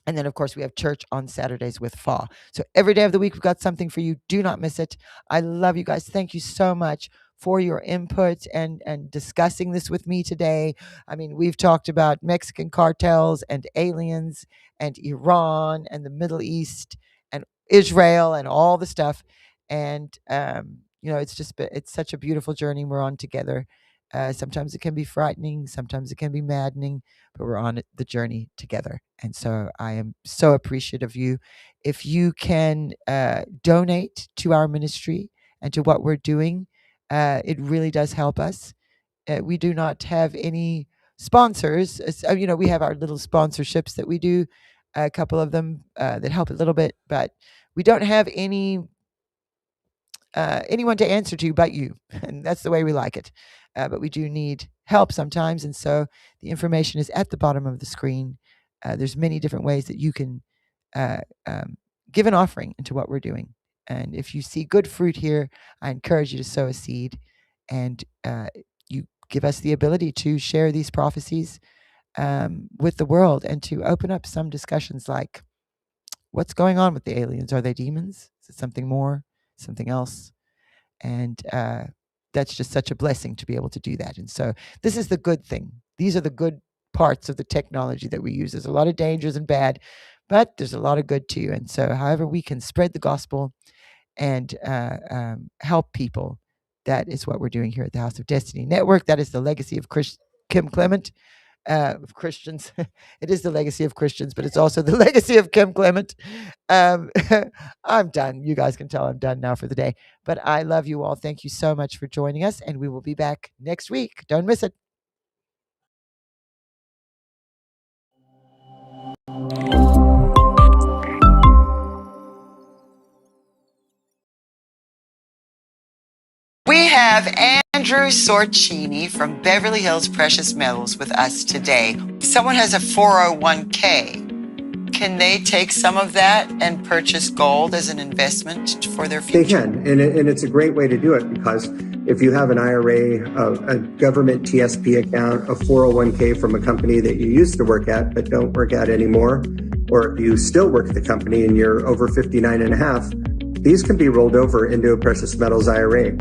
And then, of course, we have church on Saturdays with Fa. So every day of the week, we've got something for you. Do not miss it. I love you guys. Thank you so much for your input and discussing this with me today. I mean, we've talked about Mexican cartels and aliens and Iran and the Middle East and Israel and all the stuff. And, it's such a beautiful journey we're on together. Sometimes it can be frightening. Sometimes it can be maddening, but we're on the journey together. And so I am so appreciative of you. If you can donate to our ministry and to what we're doing, it really does help us. We do not have any sponsors. We have our little sponsorships that we do, a couple of them that help a little bit, but we don't have anyone to answer to but you. And that's the way we like it. But we do need help sometimes. And so the information is at the bottom of the screen. There's many different ways that you can give an offering into what we're doing. And if you see good fruit here, I encourage you to sow a seed, and you give us the ability to share these prophecies with the world and to open up some discussions like, what's going on with the aliens? Are they demons? Is it something more, something else? And that's just such a blessing to be able to do that. And so this is the good thing. These are the good parts of the technology that we use. There's a lot of dangers and bad, but there's a lot of good too. And so however we can spread the gospel and help people, that is what we're doing here at the House of Destiny Network. That is the legacy of Kim Clement. Of Christians. It is the legacy of Christians, but it's also the legacy of Kim Clement. I'm done. You guys can tell I'm done now for the day. But I love you all. Thank you so much for joining us, and we will be back next week. Don't miss it. We have Andrew Sorcini from Beverly Hills Precious Metals with us today. Someone has a 401k. Can they take some of that and purchase gold as an investment for their future? They can, and it's a great way to do it, because if you have an IRA, a government TSP account, a 401k from a company that you used to work at but don't work at anymore, or if you still work at the company and you're over 59 and a half, these can be rolled over into a precious metals IRA.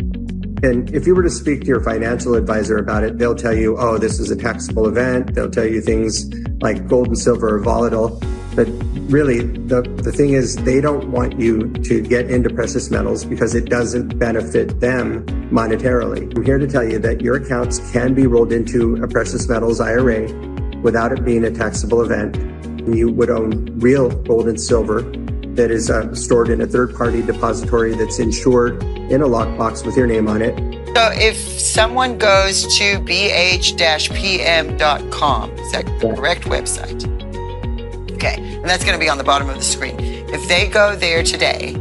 And if you were to speak to your financial advisor about it, they'll tell you, oh, this is a taxable event. They'll tell you things like gold and silver are volatile. But really, the thing is, they don't want you to get into precious metals because it doesn't benefit them monetarily. I'm here to tell you that your accounts can be rolled into a precious metals IRA without it being a taxable event. You would own real gold and silver that is stored in a third-party depository that's insured in a lockbox with your name on it. So if someone goes to bh-pm.com, is that the correct website? Okay, and that's going to be on the bottom of the screen. If they go there today,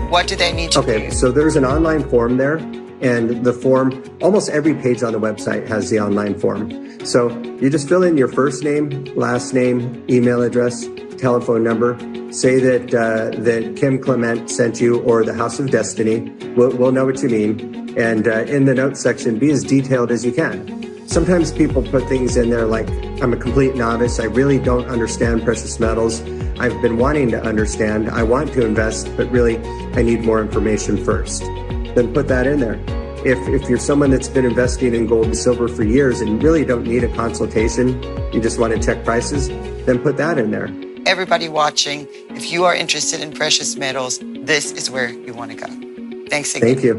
what do they need to do? Okay, so there's an online form there, and the form, almost every page on the website has the online form. So you just fill in your first name, last name, email address, telephone number, say that Kim Clement sent you, or the House of Destiny. We'll know what you mean. And in the notes section, be as detailed as you can. Sometimes people put things in there like, I'm a complete novice. I really don't understand precious metals. I've been wanting to understand. I want to invest, but really I need more information first. Then put that in there. If you're someone that's been investing in gold and silver for years and really don't need a consultation, you just want to check prices, then put that in there. Everybody watching, if you are interested in precious metals, this is where you want to go. Thanks again. Thank you.